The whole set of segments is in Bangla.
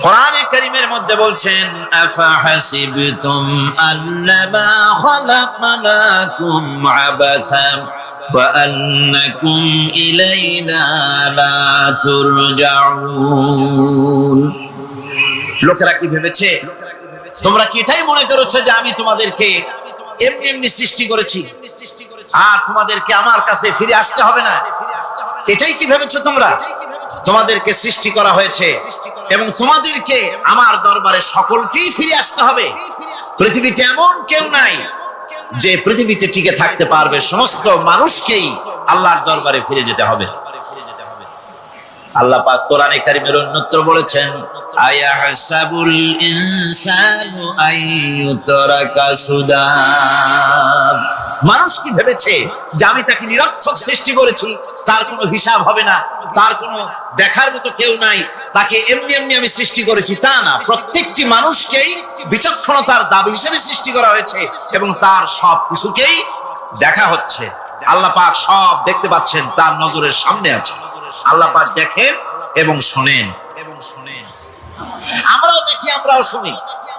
কোরআনে কারীমের মধ্যে বলছেন আফাহাসিবতুম আন্নামা খালাকনাকুম আবাসা ওয়া আন্নাকুম ইলাইনা লা তুরজাউন। লোকেরা কি ভেবেছে, তোমরা কি এটাই মনে করেছো যে আমি তোমাদেরকে এমনি এমনি সৃষ্টি করেছি আর তোমাদেরকে আমার কাছে ফিরে আসতে হবে না? এটাই কি ভেবেছো তোমরা? তোমাদেরকে সৃষ্টি করা হয়েছে এবং তোমাদেরকে আমার দরবারে সকলকেই ফিরে আসতে হবে। পৃথিবীতে এমন কেউ নাই যে পৃথিবীতে টিকে থাকতে পারবে, সমস্ত মানুষকেই আল্লাহর দরবারে ফিরে যেতে হবে। আল্লাহ পাক কোরআনে কারীমের অন্যত্র বলেছেন আয়াহসাবুল ইনসানু আইয়ুতরাকা সুদা। মানুষ কি ভেবেছে যে আমি তাকে নিরর্থক সৃষ্টি করেছি, তার কোনো হিসাব হবে না, তার কোনো দেখার মতো কেউ নাই, তাকে এমনি এমনি আমি সৃষ্টি করেছি? তা না, প্রত্যেকটি মানুষকেই বিচক্ষণতার দাবি হিসেবে সৃষ্টি করা হয়েছে এবং তার সব কিছুকেই দেখা হচ্ছে। আল্লাহ পাক সব দেখতে পাচ্ছেন, তার নজরের সামনে আছে। আল্লাহ পাক দেখেন এবং শোনেন। আমরাও দেখি, আমরাও শুনি,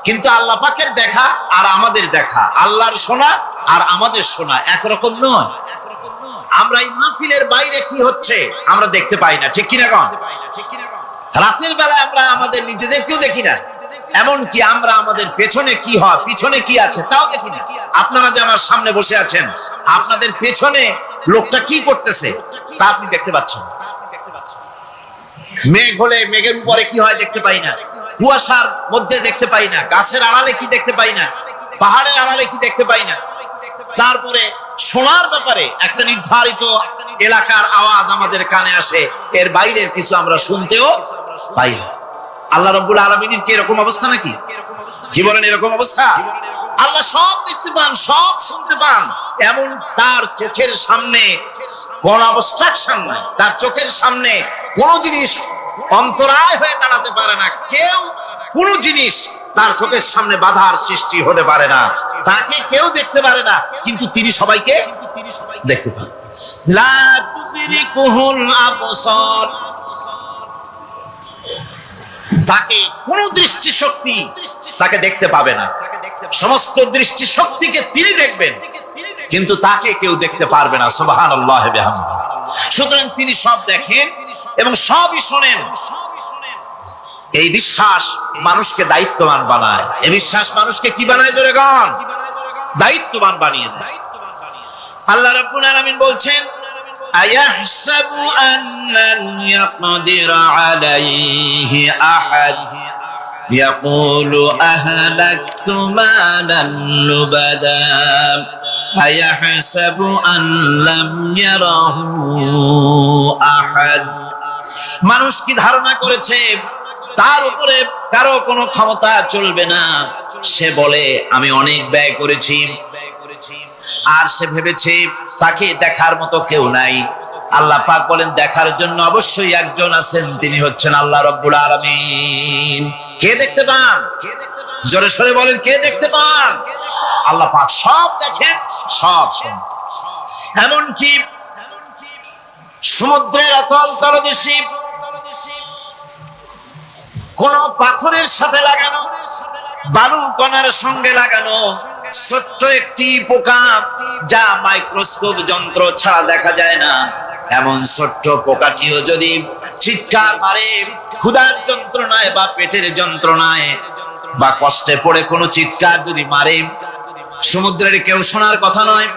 কিন্তু আল্লাহ পাকের দেখা আর আমাদের দেখা, আল্লাহর শোনা আর আমাদের শোনা একরকম নয়। আমরা এই মাহফিলের বাইরে কি হচ্ছে আমরা দেখতে পাই না, ঠিক কিনা কোন? রাতের বেলায় আমরা আমাদের নিজেদেরকেও দেখি না, এমনকি আমরা আমাদের পেছনে কি হয়, পিছনে কি আছে তাও দেখি না। আপনারা যে আমার সামনে বসে আছেন, আপনাদের পেছনে লোকটা কি করতেছে তা আপনি দেখতে পাচ্ছেন। মেঘ হলে মেঘের উপরে কি হয় দেখতে পাই না, কুয়াশার মধ্যে দেখতে পাই না, গাছের আড়ালে কি দেখতে পাই না, পাহাড়ের আড়ালে কি দেখতে পাই না। তারপরে শোনার ব্যাপারে একটা নির্ধারিত এলাকার আওয়াজ আমাদের কানে আসে, এর বাইরের কিছু আমরা শুনতেও পাই না। আল্লাহ রাব্বুল আলামিনের কি এরকম অবস্থা নাকি? কি বলেন, এরকম অবস্থা? আল্লাহ সব দেখতে পান, সব শুনতে পান, এমন তার চোখের সামনে কোন অবস্ট্রাকশন নাই, তার চোখের সামনে কোন জিনিস অন্তরায় হয়ে দাঁড়াতে পারে না। কেউ কোন জিনিস তার চোখের সামনে বাধার সৃষ্টি হতে পারে না, তাকে কেউ দেখতে পারে না, কিন্তু তিনি সবাইকে দেখতে পান। লা তুদরিকুহুল আবসার, তাকে কোন দৃষ্টিশক্তি তাকে দেখতে পাবে না। সমস্ত দৃষ্টিশক্তিকে তিনি দেখবেন, কিন্তু তাকে কেউ দেখতে পারবে না। সুবহানাল্লাহি ওয়া বিহামদিহি। সুতরাং তিনি সব দেখেন এবং সবই শোনেন। এই বিশ্বাস মানুষকে দায়িত্ববান বানায়। এই বিশ্বাস মানুষকে কি বানায়? জোরে গান, দায়িত্ববান বানিয়ে দেয়। আল্লাহ রাব্বুল আলামিন বলছেন আয়াহসাবু আল্লান ইয়াকদিরা আলাইহি আহাদ ইয়াকুলু আহলাকতু মালান লুবাদা আয়াহসাবু আল্লাম ইয়ারাহু আহাদ। মানুষ কি ধারণা করেছে তার উপরে কারো কোনো ক্ষমতা চলবে না? সে বলে আমি অনেক ব্যয় করেছি, আর সে ভেবেছে তাকে দেখার মতো কেউ নাই। আল্লাহ পাক বলেন দেখার জন্য অবশ্যই একজন আছেন, তিনি হচ্ছেন আল্লাহ রাব্বুল আলামিন। কে দেখতে পান? জোরে সরে বলেন, কে দেখতে পান? আল্লাহ পাক সব দেখেন, সব শোনেন। এমনকি সমুদ্রের অতল তলদেশে কোন পাথরের সাথে লাগানো, বালু কণার সঙ্গে লাগানো ছোট্ট একটি পোকা, যা মাইক্রোস্কোপ যন্ত্র ছাড়া দেখা যায় না, এমন ছোট্ট পোকাটিও যদি চিৎকার মারে ক্ষুধার যন্ত্রণায় বা পেটের যন্ত্রণায় বা কষ্টে পড়ে কোনো চিৎকার যদি মারে, সমুদ্রের কেউ শোনার কথা নয়,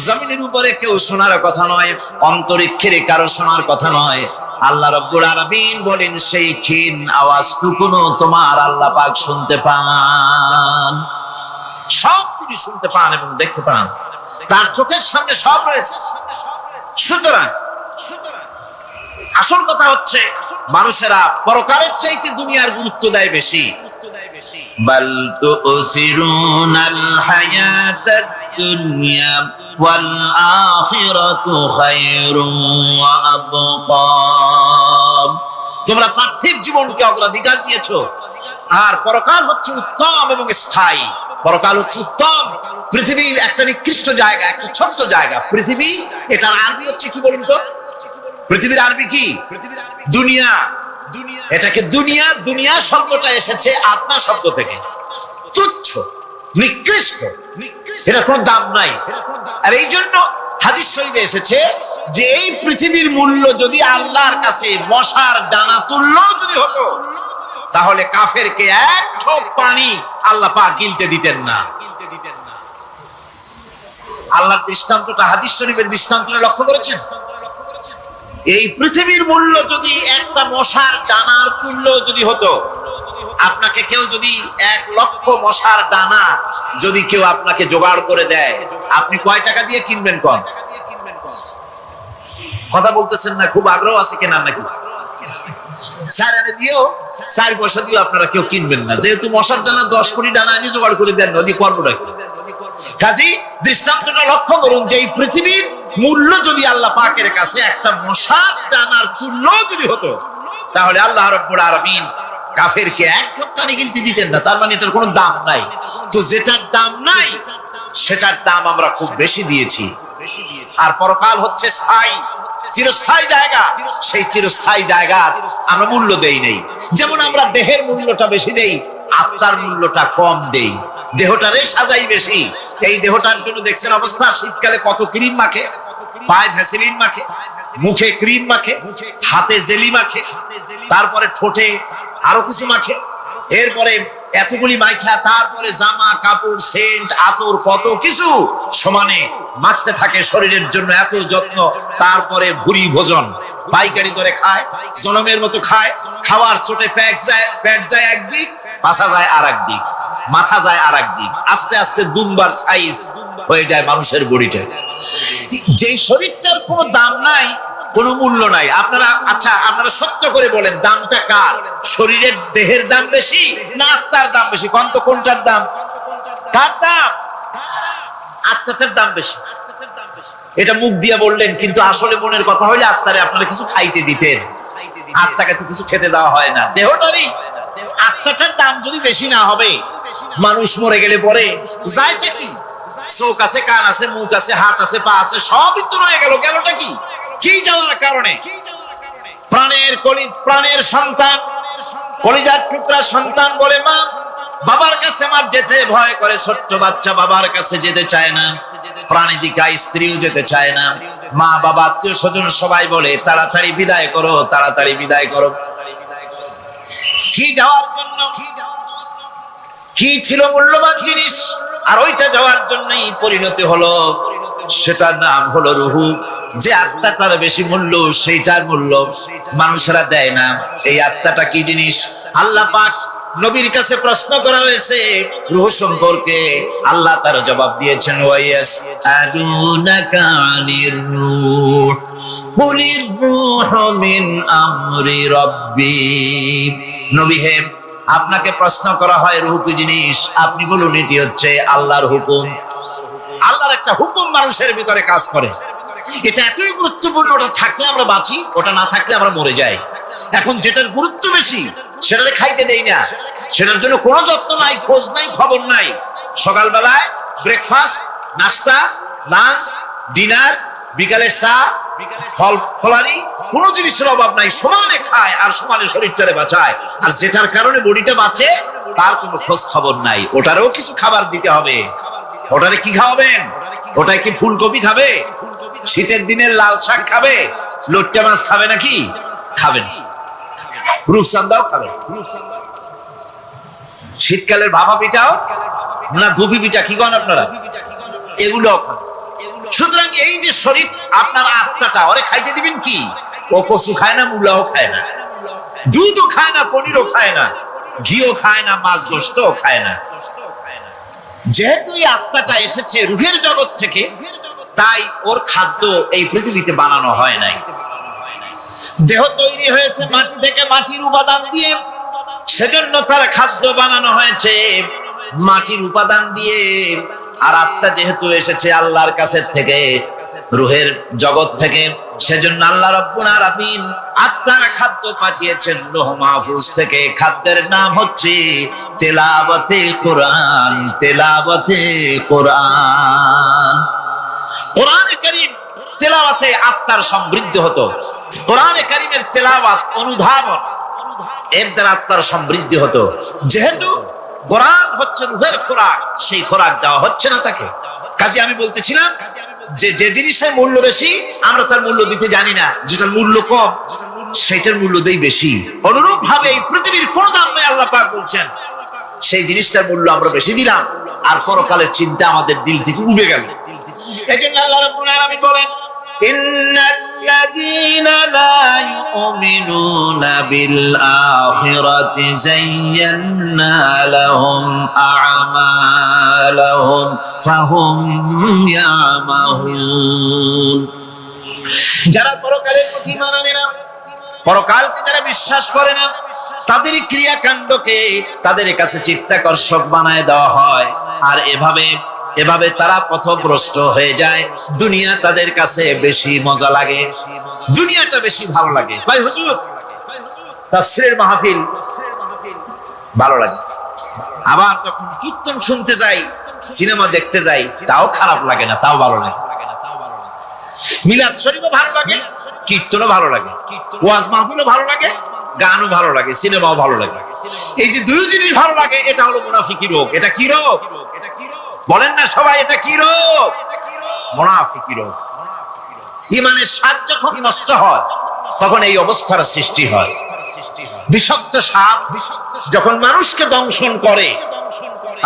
জমিনের উপরে কেউ শোনার কথা নয়, অন্তরিক্ষের কারো শোনার কথা নয়। আল্লাহ রাব্বুল আলামিন বলেন সেই ক্ষীণ আওয়াজটুকুনো তোমার আল্লাহ পাক শুনতে পান। সব তিনি শুনতে পান এবং দেখতে পান, তার চোখের সামনে সব রয়েছে। সুতরাং আসল কথা হচ্ছে মানুষেরা পরকালের চাইতে দুনিয়ার গুরুত্ব দেয় বেশি। বাল তুসিরুনাল হায়াতাদ দুনিয়া ওয়াল আখিরাতু খায়রুন ওয়া আবকা। তোমরা পার্থিব জীবনকে অগ্রাধিকার দিয়েছো, আর পরকাল হচ্ছে উত্তম এবং স্থায়ী। পরকাল হচ্ছে উত্তম। পৃথিবী একটা নিকৃষ্ট জায়গা, একটা ছোট্ট জায়গা পৃথিবী। এটার আরবি হচ্ছে কি বলুন তো? পৃথিবীর আরবি কি? দুনিয়া। এটাকে দুনিয়া, দুনিয়া শব্দটা এসেছে আত্মা শব্দ থেকে। তুচ্ছ, নিকৃষ্ট, এটা কোনো দাম নাই। আর এই জন্য হাদিস শরীফে এসেছে যে এই পৃথিবীর মূল্য যদি আল্লাহর কাছে মশার দানা তুল্য যদি হতো, তাহলে কাফেরকে এক ঢোক পানি আল্লাহ পাক গিলতে দিতেন না। আল্লাহর দৃষ্টান্তটা, হাদিস শরীফের দৃষ্টান্তটা লক্ষ্য করেছেন? এই পৃথিবীর মূল্য যদি একটা মশার দানার তুল্য যদি হতো, আপনাকে কেউ যদি 1 লক্ষ মশার দানা যদি কেউ আপনাকে জোগাড় করে দেয়, আপনি কয় টাকা দিয়ে কিনবেন? কম কথা বলতেছেন না, খুব আগ্রহ আছে কেনার নাকি? 4 আনা দিয়েও 4 পয়সা দিয়ে আপনারা কেউ কিনবেন না, যেহেতু মশার দানা 10 কোটি দানা আনি জোগাড় করে দেন, নদী করবোটা কি? কাজেই দৃষ্টান্তটা লক্ষ্য করুন যে এই পৃথিবীর মূল্য যদি আল্লাহ পাকের কাছে একটা মশার দানার তুল্য যদি হতো, তাহলে আল্লাহ রাব্বুল আলামিন কাফেরকে এক ঢোক পানি গিলতে দিতেন না। তার মানে এটার কোনো দাম নাই। তো যেটার দাম নাই সেটার দাম আমরা খুব বেশি দিয়েছি। আর পরকাল হচ্ছে স্থায়ী, চিরস্থায়ী জায়গা। সেই চিরস্থায়ী জায়গা আমরা মূল্য দেই নেই। যেমন আমরা দেহের মূল্যটা বেশি দেই, আত্মার মূল্যটা কম দেই। দেহটারে সাজাই বেশি। এই দেহটার জন্য দেখছেন অবস্থা, শীতকালে কত ক্রিম মাখে, পায়ে ভ্যাসলিন মাখে, মুখে ক্রিম মাখে, হাতে জেলি মাখে, তারপরে ঠোঁটে আরো কিছু মাখে, এরপরে এতগুলি মাইখা তারপরে জামা কাপড় সেন্ট আতর কত কিছু সমানে মাখতে থাকে শরীরের জন্য, এত যত্ন। তারপরে ভুরি ভোজন পাইকারি দরে খায়, জনমের মতো খায়। খাওয়ার চোটে পেট যায় একদিক, পাছা যায় আর একদিক, মাথা যায় আর একদিক, আস্তে আস্তে দুমবার সাইজ হয়ে যায় মানুষের বডিটা। যেই শরীরটার কোনো দাম নাই, কোনো মূল্য নাই। আপনারা সত্য করে বলেন, দামটা কার? শরীরের দেহের দাম বেশি না আত্মার দাম বেশি? কোনটার দাম? কার দাম? আত্মাটার দাম বেশি। এটা মুখ দিয়ে বললেন, কিন্তু আসলে মনের কথা হইলে আত্মারে আপনারা কিছু খাইতে দিতেন। আত্মাকে তো কিছু খেতে দেওয়া হয় না। দেহটারই আত্মাটার দাম যদি বেশি না হবে, মানুষ মরে গেলে পরে যায়টা কি? চোখ আছে, কান আছে, মুখ আছে, হাত আছে, পা আছে, সবই তো রয়ে গেল। গেলটা কি? কি যাওয়ার কারণে? প্রাণের সন্তান, কলিজার টুকরা সন্তান বলে মা, বাবার কাছে আমার যেতে ভয় করে। ছোট্ট বাচ্চা বাবার কাছে যেতে চায় না, প্রাণীদিকা স্ত্রীও যেতে চায় না। মা বাবা আত্মীয় স্বজন সবাই বলে তাড়াতাড়ি বিদায় করো, তাড়াতাড়ি বিদায় করো। কি যাওয়ার জন্য? কি ছিল মূল্যবান জিনিস, আর ওইটা যাওয়ার জন্যই পরিণতি হলো। সেটার নাম হলো রুহু। যে আত্মাটার বেশি মূল্য, সেইটার মূল্য মানুষেরা দেয় না। এই আত্মাটা কি জিনিস? আল্লাহ পাক নবীর কাছে প্রশ্ন করা হয়েছে রূহ সম্পর্কে, আল্লাহ তার জবাব দিয়েছেন, ওয়ায়াসআলুনাকা আনির রূহ কুলির রূহু মিন আমরি রাব্বি। নবী হে, আপনাকে প্রশ্ন করা হয় রূহ কি জিনিস, আপনি বলুন এটি হচ্ছে আল্লাহর হুকুম। আল্লাহর একটা হুকুম মানুষের ভিতরে কাজ করে। এটা এতই গুরুত্বপূর্ণ, ওটা থাকলে আমরা বাঁচি, ওটা না থাকলে আমরা মরে যাই। এখন যেটার গুরুত্ব বেশি সেটাকে খাইতে দেই না, সেটার জন্য কোনো যত্ন নাই, খোঁজ নাই, খবর নাই। সকালবেলায় ব্রেকফাস্ট, নাস্তা, লাঞ্চ, ডিনার, বিকালের চা, ফলারি, কোনো জিনিসের অভাব নাই, সমানে খায় আর সমানে শরীরটারে বাঁচায়। আর যেটার কারণে বডিটা বাঁচে তার কোনো খোঁজ খবর নাই। ওটারও কিছু খাবার দিতে হবে। ওটারে কি খাওয়াবেন? ওটাই কি ফুলকপি খাবে? শীতের দিনে লাল শাক খাবে? লটকা মাছ খাবে নাকি? খাবেন। রূপচাঁদাও খাবে। শীতকালের ভাপা পিঠাও না, ধুপি পিঠা কি করেন আপনারা, এগুলোও খাবে। সুতরাং এই যে শরীর, আপনার আত্মাটা, ওরে খাইতে দিবেন কি? ও কচু খায় না, মূলাও খায় না, দুধও খায় না, পনিরও খায় না, ঘিও খায় না, মাছ গোশতও খায় না। যেহেতু এই আত্মাটা এসেছে রূহের জগৎ থেকে, তাই ওর খাদ্য এই পৃথিবীতে বানানো হয় নাই। দেহ তৈরি হয়েছে মাটি থেকে, মাটির উপাদান দিয়ে, সেজন্য তার খাদ্য বানানো হয়েছে মাটির উপাদান দিয়ে। আর আত্মা যেহেতু এসেছে আল্লাহর কাছের থেকে, রূহের জগৎ থেকে, সেজন্য আল্লাহ রাব্বুল আলামিন আত্মার খাদ্য পাঠিয়েছেন লৌহ মাহফুজ থেকে। খাদ্যের নাম হচ্ছে তেলাওয়াতে কোরআন। তেলাওয়াতে কোরআন। কোরআনে কারীম তেলাওয়াতে আত্মার সমৃদ্ধি হতো। কোরআনে কারীমের তেলাওয়াত অনুধাবন, এর দ্বারা আত্মার সমৃদ্ধি হতো। যেহেতু কোরআন হচ্ছে রূহের খোরাক, সেই খোরাক দেওয়া হচ্ছে না তাকে। কাজে আমি বলতেছিলাম যে যে জিনিসের মূল্য বেশি আমরা তার মূল্য দিতে জানি না, যেটার মূল্য কম সেটার মূল্য দেই বেশি। অনুরূপ ভাবে এই পৃথিবীর কোন দাম নেই, আল্লাহ পাক বলছেন সেই জিনিসটার মূল্য আমরা বেশি দিলাম, আর পরকালের চিন্তা আমাদের দিল থেকে উবে গেল। এজন্য আল্লাহ রাব্বুল আলামিন বলেন, ইন্নাল্লাযীনা লা ইউমিনুনা বিল আখিরাতি যায়্যান্না লাহুম আ'মালাহুম ফাহুম ইয়ামাহুন। যারা পরকালের প্রতি ঈমান আনে না, পরকালকে যারা বিশ্বাস করে না, তাদের ক্রিয়াকাণ্ডকে তাদের কাছে চিত্তাকর্ষক বানায় দেওয়া হয়, আর এভাবে তারা পথভ্রষ্ট হয়ে যায়। দুনিয়া তাদের কাছে বেশি মজা লাগে, দুনিয়াটা বেশি ভালো লাগে। ভাই হুজুর, তাফসীরের মাহফিল ভালো লাগে, আবার যখন কীর্তন শুনতে যাই, সিনেমা দেখতে যাই, তাও খারাপ লাগে না, তাও ভালো লাগে। মিলাদ শরীফও ভালো লাগে, কীর্তনও ভালো লাগে, ওয়াজ মাহফিলও ভালো লাগে, গানও ভালো লাগে, সিনেমাও ভালো লাগে। এই যে দুই জিনিস ভালো লাগে, এটা হলো মুনাফিকি রোগ। এটা কি রোগ বলেন না সবাই? এটা কি রোগ? মুনাফিকি রোগ। ঈমানের স্বাদ যখন নষ্ট হয় তখন এই অবস্থার সৃষ্টি হয়। বিষাক্ত সাপ যখন মানুষকে দংশন করে,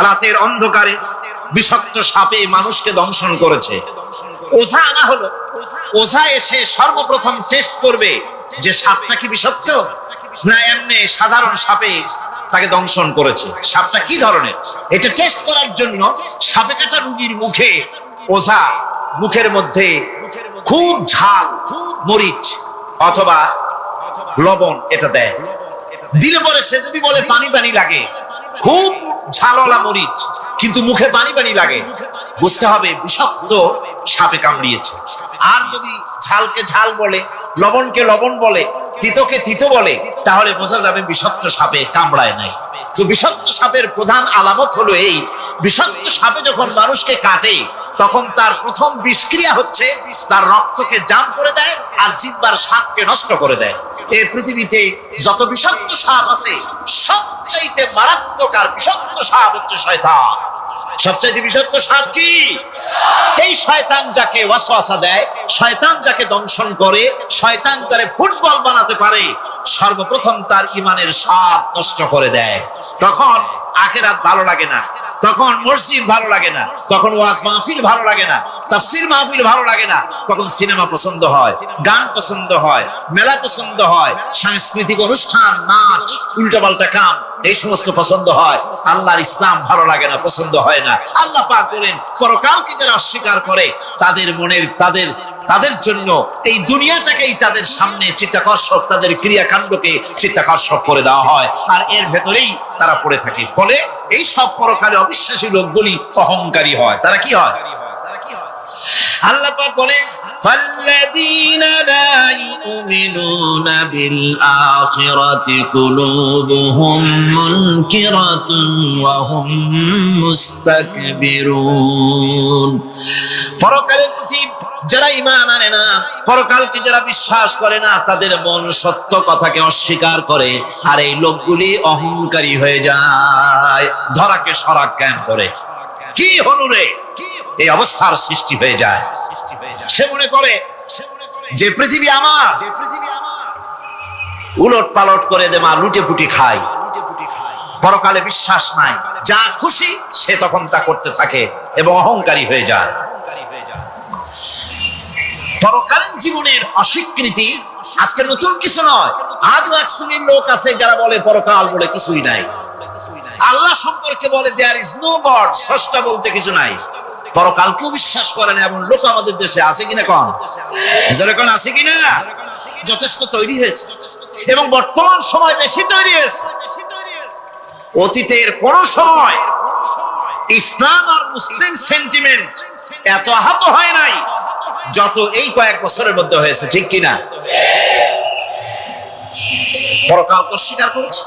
রাতের অন্ধকারে বিষাক্ত সাপে মানুষকে দংশন করেছে, ওঝা আনা হলো, ওঝা এসে সর্বপ্রথম টেস্ট করবে যে সাপটা কি বিষাক্ত না এমনি সাধারণ সাপে তাকে দংশন করেছে, সাপটা কি ধরনের। এটা টেস্ট করার জন্য সাপে কাটা রোগীর মুখে ওঝা মুখের মধ্যে খুব ঝাল মরিচ অথবা লবণ এটা দেয়। দিলে পরে সে যদি বলে পানি পানি লাগে, খুব ঝালওয়ালা মরিচ কিন্তু মুখে পানি পানি লাগে, বুঝতে হবে বিষাক্ত সাপে কামড়িয়েছে। আর যদি ঝালকে ঝাল বলে, লবণকে লবণ বলে, তিতকে তিতো বলে, তাহলে বোঝা যাবে বিষাক্ত সাপে কামড়ায় নাই। তো বিষাক্ত সাপের প্রধান আলামত হলো এই, বিষাক্ত সাপে যখন মানুষকে কাটে তখন তার প্রথম বিষক্রিয়া হচ্ছে তার রক্তকে জাম করে দেয় আর জিহ্বার স্বাদকে নষ্ট করে দেয়। এই পৃথিবীতে যত বিষাক্ত সাপ আছে সবচাইতে মারাত্মক আর বিষাক্ত সাপ হচ্ছে শয়তান। সবচাইতে বিষাক্ত সাপ কি? এই শয়তান যাকে ওয়াসওয়াসা দেয়, শয়তান যাকে দংশন করে, শয়তান যারে ফুটবল বানাতে পারে, সর্বপ্রথম তার ঈমানের স্বাদ নষ্ট করে দেয়। তখন আখিরাত ভালো লাগে না, তখন মসজিদ ভালো লাগে না, তখন ওয়াজ মাহফিল ভালো লাগে না, তাফসীর মাহফিল ভালো লাগে না, তখন সিনেমা পছন্দ হয়, গান পছন্দ হয়, মেলা পছন্দ হয়, সাংস্কৃতিক অনুষ্ঠান, নাচ, উল্টাপাল্টা কাম, এই সমস্ত পছন্দ হয়। আল্লাহর ইসলাম ভালো লাগে না, পছন্দ হয় না। আল্লাহ পাক বলেন, পরকালকে যারা অস্বীকার করে তাদের মনের তাদের জন্য এই দুনিয়াটাকেই তাদের সামনে চিত্তাকর্ষক, তাদের ক্রিয়াকাণ্ডকে চিত্তাকর্ষক করে দেওয়া হয়, আর এর ভেতরেই তারা পড়ে থাকে। ফলে এই সব পরকালে অবিশ্বাসী লোকগুলি অহংকারী হয়। তারা কি হয়? আল্লাহ পাক বলেন, ফাল্লাযীনা লা ইউমিনুনা বিল আখিরাতি কুলুবুহুম মুনকিরাতুন ওয়া হুম মুস্তাকবিরুন। পরকালের প্রতি যারা ঈমান আনে না, পরকালকে যারা বিশ্বাস করে না, তাদের মন সত্য কথাকে অস্বীকার করে, আর এই লোকগুলি অহংকারী হয়ে যায়, ধরাকে সরাক জ্ঞান করে। কি হনুরে এই অবস্থার সৃষ্টি হয়ে যায়। সে মনে করে যে পৃথিবী আমার, উলট পালট করে দে মা, লুটে পুটি খাই। পরকালে বিশ্বাস নাই, যা খুশি সে তখন তা করতে থাকে এবং অহংকারী হয়ে যায়। পরকালীন জীবনের অস্বীকৃতি আজকে নতুন কিছু নয়। আজও এক শ্রেণীর লোক আছে যারা বলে পরকাল বলে কিছুই নাই, আল্লাহ সম্পর্কে বলে দেয়ার ইজ নো গড, স্রষ্টা বলতে কিছু নাই, পরকালকেও বিশ্বাস করে না এমন লোক আমাদের দেশে আছে কিনা? কোন যেরকম আছে কিনা? যথেষ্ট তৈরি হয়েছে এবং বর্তমান সময় বেশি তৈরি হয়েছে। অতীতের কোন সময় ইসলাম আর মুসলিম সেন্টিমেন্ট এত আহত হয় নাই যত এই কয়েক বছরের মধ্যে হয়েছে, ঠিক কিনা? পরকালকে অস্বীকার করেছে,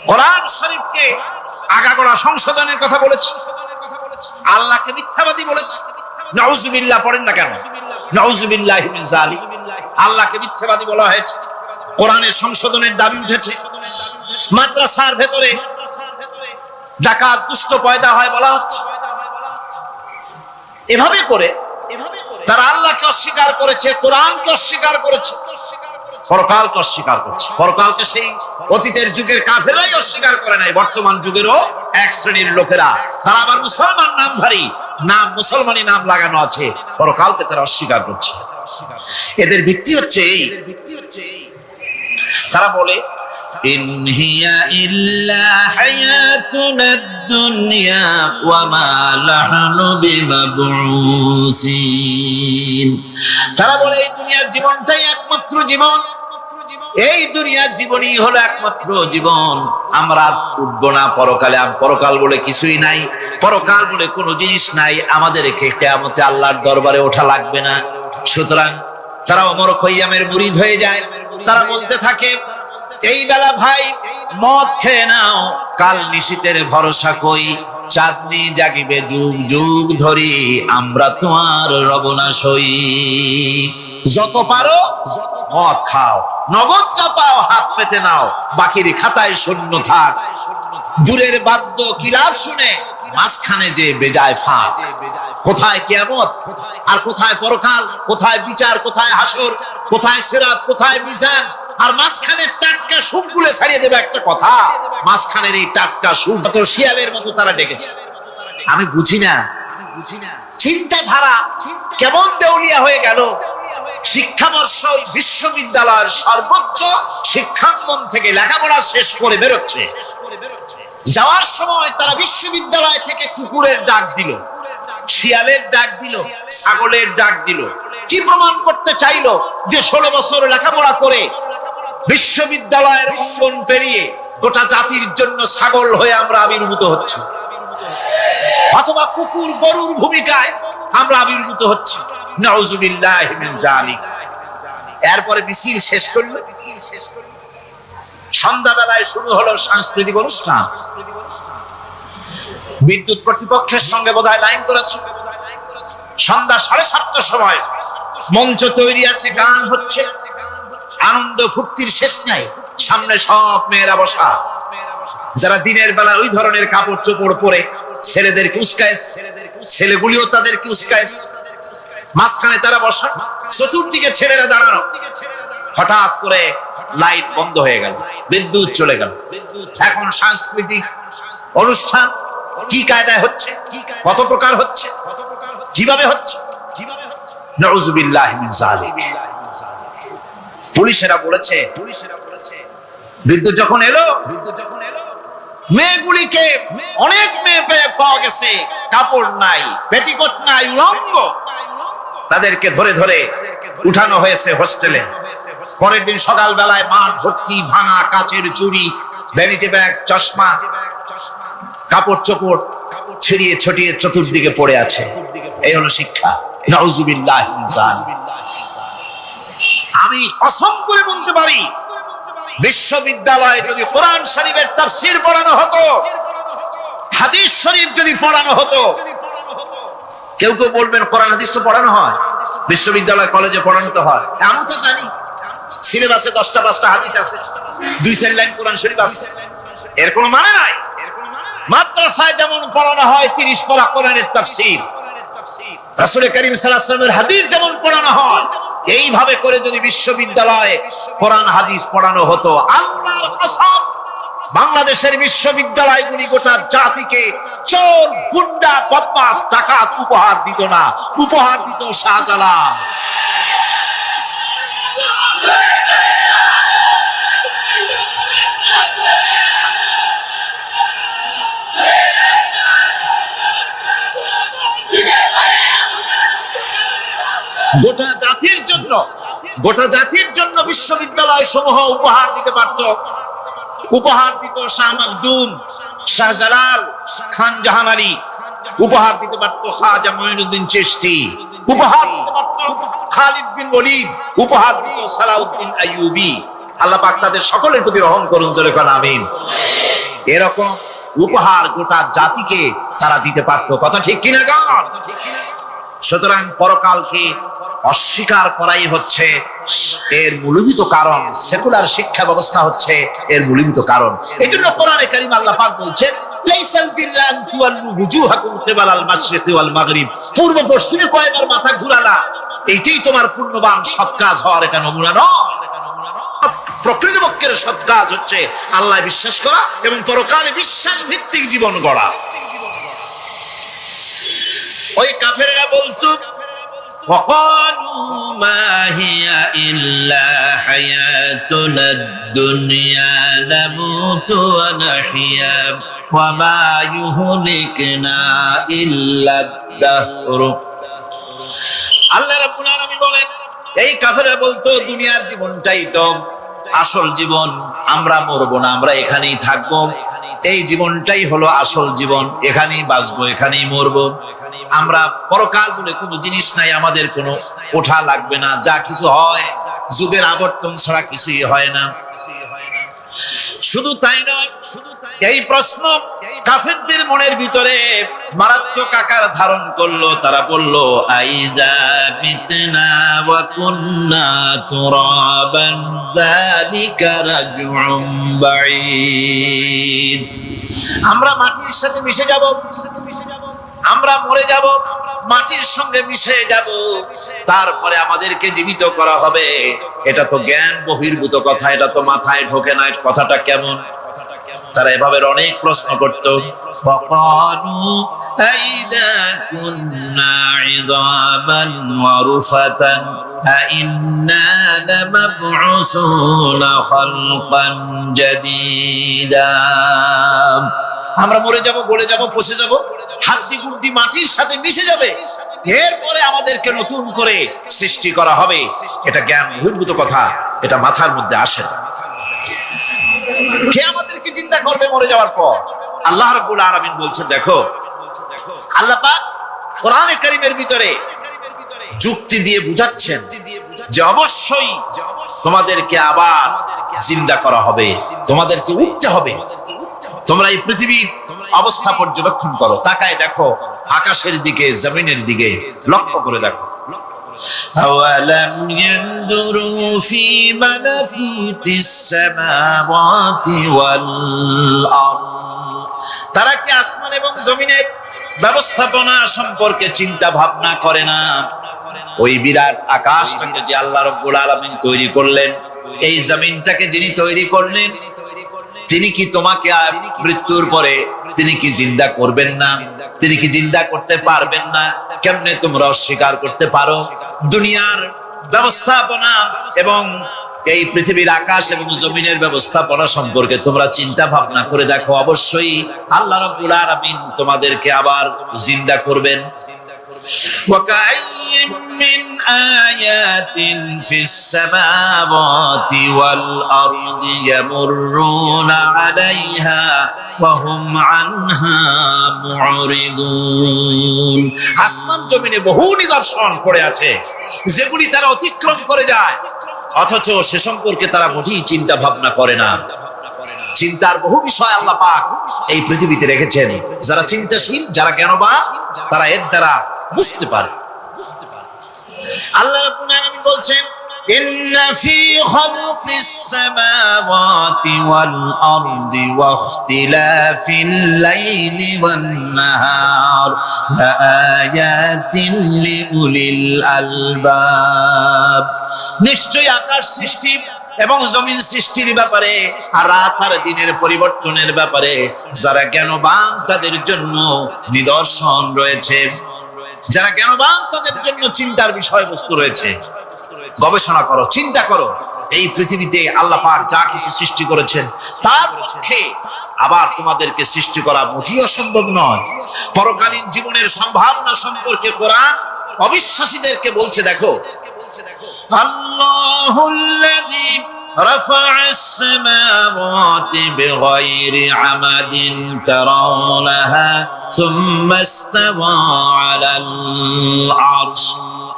কোরআন শরীফকে আগাগোড়া সংশোধনের কথা বলেছে, আল্লাহকে মিথ্যাবাদী বলেছে। নাউজুবিল্লাহ পড়েন না কেন? নাউজুবিল্লাহি মিন যালিক। আল্লাহকে মিথ্যাবাদী বলা হয়েছে, কোরআনের সংশোধনের দাবি উঠেছে। মাদ্রাসার ভেতরে ডাকাত দুষ্ট পয়দা হয় বলা হচ্ছে। এভাবে করে তারা আল্লাহকে অস্বীকার করেছে, কোরআনকে অস্বীকার করেছে, পরকালকে অস্বীকার করছে। পরকালকে সেই অতীতের যুগের কাফেররাই অস্বীকার করে নাই, বর্তমান যুগেরও এক শ্রেণীর লোকেরা, তারা আবার মুসলমান নামধারী, নাম মুসলমানি নাম লাগানো আছে, পরকালকে তারা অস্বীকার করছে। এদের ভিত্তি হচ্ছে এই, তারা বলে ইন হিয়া ইল্লা হায়াতুনাদ দুনিয়া ওয়া মা নাহনু বিমাবউসিন। তারা বলে এই দুনিয়ার জীবনটাই একমাত্র জীবন, এই দুনিয়ার জীবনই হলো একমাত্র জীবন, আমরা উঠবো না পরকালে, পরকাল বলে কিছুই নাই, পরকাল বলে কোনো জিনিস নাই, আমাদেরকে কিয়ামতে আল্লাহর দরবারে ওঠা লাগবে না। সুতরাং তারা ওমর খৈয়ামের মুরিদ হয়ে যায়। তারা বলতে থাকে এই বেলা ভাই মদ খেয়ে নাও, কাল নিশীতের ভরসা কই, চাঁদনি জাগিবে যুগ যুগ ধরি, আমরা তোমার রবনাশ হই। যত পারো মদ খাও, নগদ চাপাও, হাত পেতে নাও, বাকির খাতায় শূন্য থাক। দূরের বাদ্য কিলাপ শুনে মাঝখানে যে বেজায় ফাঁক। কোথায় কিয়ামত আর কোথায় পরকাল, কোথায় বিচার, কোথায় হাসর, কোথায় সিরাত, কোথায় মিজান, আর মাঝখানে টাটকা সুপগুলো ছাড়িয়ে দেবে একটা কথা। মাঝখানের এই টাটকা সুপ তো শিয়ালের মতো তারা ডেকেছে। আমি বুঝি না চিন্তাধারা কেমন দেউলিয়া হয়ে গেল। শিক্ষাবর্ষ বিশ্ববিদ্যালয়ের সর্বোচ্চ শিক্ষাঙ্গন থেকে লেখাপড়া শেষ করে বেরোচ্ছে, যাওয়ার সময় তারা বিশ্ববিদ্যালয় থেকে কুকুরের ডাক দিল, শিয়ালের ডাক দিল, ছাগলের ডাক দিল। কি প্রমাণ করতে চাইলো? যে 16 বছর লেখাপড়া করে বিশ্ববিদ্যালয়ের অঙ্গন পেরিয়ে গোটা জাতির জন্য ছাগল হয়ে আমরা আবির্ভূত হচ্ছি, অথবা কুকুর গরুর ভূমিকায় আমরা আবির্ভূত হচ্ছি। নাউযুবিল্লাহি মিন যালিক। এরপরে মিছিল শেষ করলো, সন্ধ্যাবেলায় শুরু হলো সাংস্কৃতিক অনুষ্ঠান। বিদ্যুৎ কর্তৃপক্ষের সঙ্গে বোধহয় লাইন করেছে। সন্ধ্যা 7:30টার সময় মঞ্চ তৈরি আছে, গান হচ্ছে, আনন্দ ফুর্তির শেষ নাই। সামনে সব মেয়েরা বসা, যারা দিনের বেলা ওই ধরনের কাপড় চোপড় পরে ছেলেদেরকে উস্কায়, ছেলেগুলিও তাদেরকে উস্কায়। মাঝখানে তারা বসা, চতুর্দিকে ছেলেরা দাঁড়ানো। হঠাৎ করে লাইট বন্ধ হয়ে গেল, বিদ্যুৎ চলে গেল। এখন সাংস্কৃতিক অনুষ্ঠান কি কায়দায় হচ্ছে, কত প্রকার হচ্ছে, কিভাবে হচ্ছে? নাউযুবিল্লাহি মিন যালিক। পুলিশেরা বলেছে বিদ্যুৎ যখন এলো, মেয়েগুলিকে অনেক মেয়ে পাওয়া গেছে, কাপড় নাই, পেটিকোট নাই, উলঙ্গ, তাদেরকে ধরে ধরে উঠানো হয়েছে হোস্টেলে। পরের দিন সকাল বেলায় মাঠ ভর্তি ভাঙা কাচের চুড়ি, ভ্যানিটি ব্যাগ, চশমা, কাপড় চোপড় ছিড়িয়ে ছড়িয়ে চতুর্দিকে পড়ে আছে। এই হলো শিক্ষা। নাউযুবিল্লাহি মিন যালিক। আমি কসম করে বলতে পারি, বিশ্ববিদ্যালয়ে যদি কোরআন শরীফের তাফসীর পড়ানো হতো, হাদিস শরীফ যদি পড়ানো হতো, কেউ কেউ বলবেন কোরআন হাদিস তো পড়ানো হয়, বিশ্ববিদ্যালয় কলেজে পড়ানো তো হয়। আমি তো জানি সিলেবাসে 10টা 5টা হাদিস আছে, 2-4 লাইন কোরআন শরীফ আছে, এর কোনো মানে নাই। মাদ্রাসায় যেমন পড়ানো হয় 30 পারা কোরআনের তাফসীর, রাসূল করিম সাল্লাল্লাহু আলাইহি ওয়াসাল্লামের হাদিস যেমন পড়ানো হয়, এইভাবে করে যদি বিশ্ববিদ্যালয়ে কোরআন হাদিস পড়ানো হতো, আল্লাহর কসম বাংলাদেশের বিশ্ববিদ্যালয়গুলি গোটা জাতিকে চোর, গুন্ডা, বদমাশ, ডাকাত উপহার দিত না, উপহার দিত শাহজালাল। গোটা জাতির জন্য বিশ্ববিদ্যালয় সমূহ উপহার দিতে পারত। উপহার দিত শাহ মাকদুম, শাহজালাল, খান জাহান আলী, উপহার দিতে পারত খাজা মঈনুদ্দিন চিশতি, উপহার দিতে পারত খালিদ বিন ওলীদ, উপহার দিত সালাউদ্দিন আইয়ুবী। আল্লাহ পাক তাদের সকলের প্রতি রহম করুন, জোরে বলেন আমিন। এরকম উপহার গোটা জাতিকে তারা দিতে পারত, কথা ঠিক কিনা গান? সুতরাং পরকালকে অস্বীকার করাই হচ্ছে এর মূলভূত কারণ। সেকুলার শিক্ষা ব্যবস্থা হচ্ছে এর মূলভূত কারণ। এই জন্য কোরআনে কারীম আল্লাহ পাক বলছেন, লাইসাল বিররা আন তুওয়াল্লু ওয়ুজুহাকুম কিবালাল মাশরিকি ওয়াল মাগরিব, পূর্ব পশ্চিমে কয়বার মাথা ঘুরালা, এইটাই তোমার পূর্ণবান সৎ কাজ হওয়ার এটা নমুনা নয়। প্রকৃতপক্ষের সৎ কাজ হচ্ছে আল্লাহ বিশ্বাস করা এবং পরকালে বিশ্বাস ভিত্তিক জীবন গড়া। ওই কাফেররা বলতো, وقالوا ما هي إلا حياتنا الدنيا نموت ونحيا وما يهلكنا إلا الدهر। আল্লাহ রাব্বুল আলামিন বলেন, এই কাফেররা বলতো দুনিয়ার জীবনটাই তো আসল জীবন, আমরা মরবো না, আমরা এখানেই থাকবো, এই জীবনটাই হলো আসল জীবন, এখানেই বাঁচবো, এখানেই মরবো, আমরা পরকাল বলে কোনো জিনিস নাই, আমাদের কোনো ওঠা লাগবে না, যা কিছু হয় যুগের আবর্তন ছাড়া কিছুই হয় না। শুধু তাই নয়, এই প্রশ্ন কাফেরদের মনের ভিতরে মারাত্মক আকার ধারণ করলো। তারা বলল, আইদা মিতনা ওয়া কুন্না তুরাবান যালিকা রাজউম বাঈদ, আমরা মাটির সাথে মিশে যাব, আমরা মরে যাব, মাটির সঙ্গে মিশে যাব, তারপরে আমাদেরকে জীবিত করা হবে। এটা তো জ্ঞান বহির্ভূত কথা, এটা তো মাথায় ঢোকে না, কথাটা কেমন? তারা এভাবে অনেক প্রশ্ন করত। ফাকালু আইদা কুন্না ইযামান ওয়া রুফাতান আইন্না লামাবউসুনা খালকান জাদীদা, আমরা মরে যাব, গলে যাব, পচে যাব, হাড্ডি গুড্ডি মাটির সাথে মিশে যাবে, এরপরে আমাদেরকে নতুন করে সৃষ্টি করা হবে। এটা জ্ঞান বহির্ভূত কথা, এটা মাথার মধ্যে আসে না। কে আমাদেরকে চিন্তা করবে মরে যাওয়ার পর? আল্লাহ রাব্বুল আলামিন বলছেন, দেখো আল্লাহ পাক কোরআনে কারীমের ভিতরে যুক্তি দিয়ে বুঝাচ্ছেন যে অবশ্যই তোমাদেরকে আবার জিন্দা করা হবে, তোমাদেরকে উঠতে হবে। তোমরা এই পৃথিবীর অবস্থা পর্যবেক্ষণ করো, তাকায় দেখো আকাশের দিকে, জমিনের দিকে লক্ষ্য করে দেখো। أولم ينظروا في ملكوت السماوات والأرض, তারা কি আসমান এবং জমিনের ব্যবস্থাপনা সম্পর্কে চিন্তা ভাবনা করে না? ওই বিরাট আকাশটাকে যে আল্লাহ রাব্বুল আলামিন তৈরি করলেন, এই জমিনটাকে যিনি তৈরি করলেন, তিনি কি তোমাকে মৃত্যুর পরে তিনি কি জিন্দা করবেন না? তিনি কি জিন্দা করতে পারবেন না? কেমনে তোমরা অস্বীকার করতে পারো? দুনিয়ার ব্যবস্থাপনা এবং এই পৃথিবীর আকাশ এবং জমিনের ব্যবস্থাপনা সম্পর্কে তোমরা চিন্তা ভাবনা করে দেখো, অবশ্যই আল্লাহ রাব্বুল আলামিন তোমাদেরকে আবার জিন্দা করবেন। وكأي من آيات في السماوات والأرض يمرون عليها وهم عنها معرضون। আসমান জমিনে বহু নিদর্শন পড়ে আছে যেগুলি তারা অতিক্রম করে যায়, অথচ সে সম্পর্কে তারা মোটেই চিন্তা ভাবনা করে না। চিন্তার বহু বিষয় আল্লাহ পাক এই পৃথিবীতে রেখেছেন। যারা চিন্তাশীল, যারা জ্ঞানবান, তারা এর দ্বারা বুঝতে পারে। আল্লাহ রাব্বুল আলামিন বলছেন, ইন্না ফি খালকিস সামাওয়াতি ওয়াল আরদি ওয়া ইখতিলাফিল লাইলি ওয়ান নাহার লাআয়াতিন লিউলিল আলবাব। নিশ্চয়ই আকাশ সৃষ্টি এবং জমিন সৃষ্টির ব্যাপারে আর রাত আর দিনের পরিবর্তনের ব্যাপারে যারা জ্ঞানবান তাদের জন্য নিদর্শন রয়েছে। যারা জ্ঞানবান তাদের জন্য চিন্তার বিষয়বস্তু রয়েছে। গবেষণা করো, চিন্তা করো, এই পৃথিবীতে আল্লাহ পাক যা কিছু সৃষ্টি করেছেন তার পক্ষে আবার তোমাদেরকে সৃষ্টি করা মোটেই অসম্ভব নয়। পরকালীন জীবনের সম্ভাবনা সম্পর্কে কোরআন অবিশ্বাসীদেরকে বলছে, দেখো আল্লাহুল্লাযী রাফা'আস সামাওয়াতি বিগাইরি আমাদিন তারাউনাহা সুম্মা ইসতাওয়া আলাল আরশ।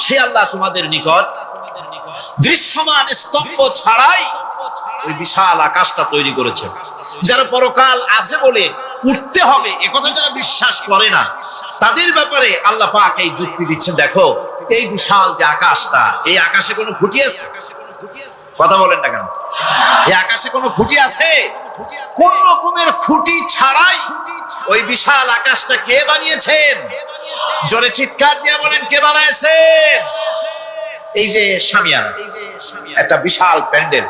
সে আল্লাহ তোমাদের নিকট দৃশ্যমান স্তম্ভ ছাড়াই ওই বিশাল আকাশটা তৈরি করেছেন। যারা পরকাল আছে বলে উঠতে হবে একথা যারা বিশ্বাস করে না, তাদের ব্যাপারে আল্লাহ পাক এই যুক্তি দিচ্ছেন, দেখো এই বিশাল যে আকাশটা, এই আকাশে কোনো খুঁটি আছে? কথা বলেন না কেন? এই আকাশে কোনো খুঁটি আছে? কোন রকমের খুঁটি ছাড়াই ওই বিশাল আকাশটা কে বানিয়েছেন? জোরে চিৎকার দিয়ে বলেন, কে বানাইছেন? এই যে শামিয়ানা, একটা বিশাল প্যান্ডেল,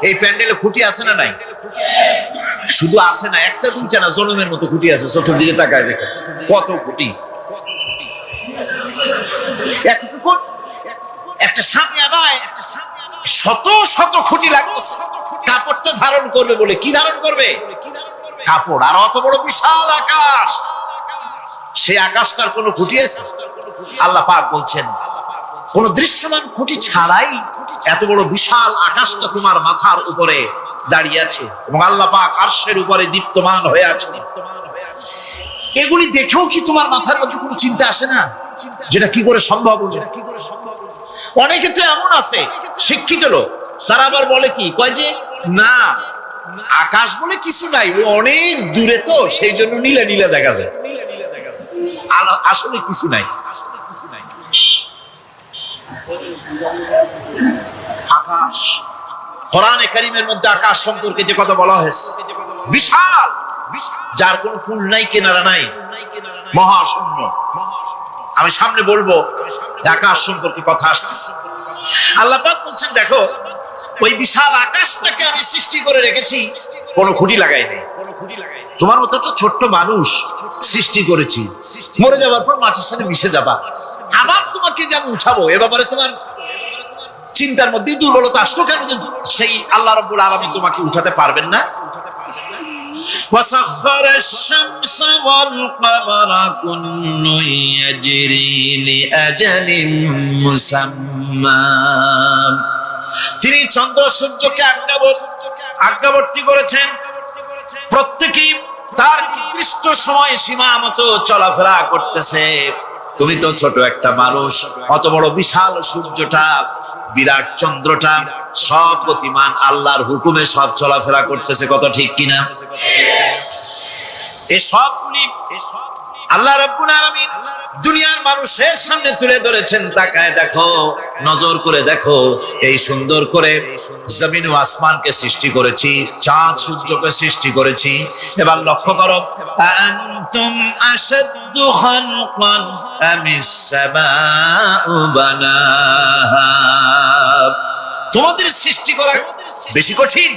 এই প্যান্ডেলে খুঁটি আছে না নাই? শুধু আছে না, একটা দুইটা না, জনমের মতো খুঁটি আছে। চতুর্দিকে তাকায় দেখে কত খুঁটি। একটা শামিয়ানায় শত শত খুঁটি লাগতেছে কাপড়টা ধারণ করবে বলে। কি ধারণ করবে? কাপড়। আর অত বড় বিশাল আকাশ, সেই আকাশটার কোনো খুঁটি আছে? আল্লাহ পাক বলছেন কোন দৃশ্যমান খুঁটি ছাড়াই এত বড় বিশাল আকাশটা তোমার মাথার উপরে দাঁড়িয়ে আছে এবং আল্লাহ পাক আরশের উপরে দীপ্তমান হয়ে আছে। এগুলি দেখেও কি তোমার মাথার মধ্যে কোনো চিন্তা আসে না যেটা কি করে সম্ভব? অনেকে তো এমন আছে শিক্ষিত লোক, তারা আবার বলে কি, কয় যে না আকাশ বলে কিছু নাই, ওই অনেক দূরে তো সেই জন্য নীলা নীলা দেখা যায়, আসলে কিছু নাই। আকাশ, কোরআনে কারীমের মধ্যে আকাশ সম্পর্কে যে কথা বলা হয়েছে, বিশাল, যার কোনো কুল নাই, কিনারা নাই, মহাশূন্য। আমি সামনে বলবো আকাশ সম্পর্কে কথা আসতেছে। আল্লাহ পাক বলছেন দেখো ওই বিশাল আকাশটাকে আমি সৃষ্টি করে রেখেছি, কোনো খুঁটি লাগাই নেই। তোমার মতো তো ছোট্ট মানুষ সৃষ্টি করেছি, মরে যাওয়ার পর মাটির সাথে মিশে যাবা, আবার তোমাকে যে আমি উঠাবো এ ব্যাপারে তোমার চিন্তার মধ্যে দুর্বলতা আসলো কেন? যে সেই আল্লাহ রাব্বুল আলামিন তোমাকে উঠাতে পারবেন না? وسخر الشمس والقمر كل يجري لأجل مسمى। তিনি চন্দ্র সূর্যকে আজ্ঞাবর্তী করেছেন, প্রত্যেকেই তার নির্দিষ্ট সময় সীমা মতো চলাফেরা করতেছে। তুমি তো ছোট একটা মানুষ, অত বড় বিশাল সূর্যটা, বিরাট চন্দ্রটা, সব গতিমান আল্লাহর হুকুমে সব চলাফেরা করতেছে, কত ঠিক কিনা? এই সবগুলি আল্লাহ রাব্বুল আলামিন দুনিয়ার মানুষের সামনে তুলে ধরেছেন। তাকায় দেখো, নজর করে দেখো, এই সুন্দর করে জমিন ও আসমানকে সৃষ্টি করেছি, চাঁদ সূর্যকে সৃষ্টি করেছি। এবার লক্ষ্য করো, আনতুম আশাদ্দু খালকান আমিস সামাউ বানাহা। তোমাদের সৃষ্টি করা বেশি কঠিন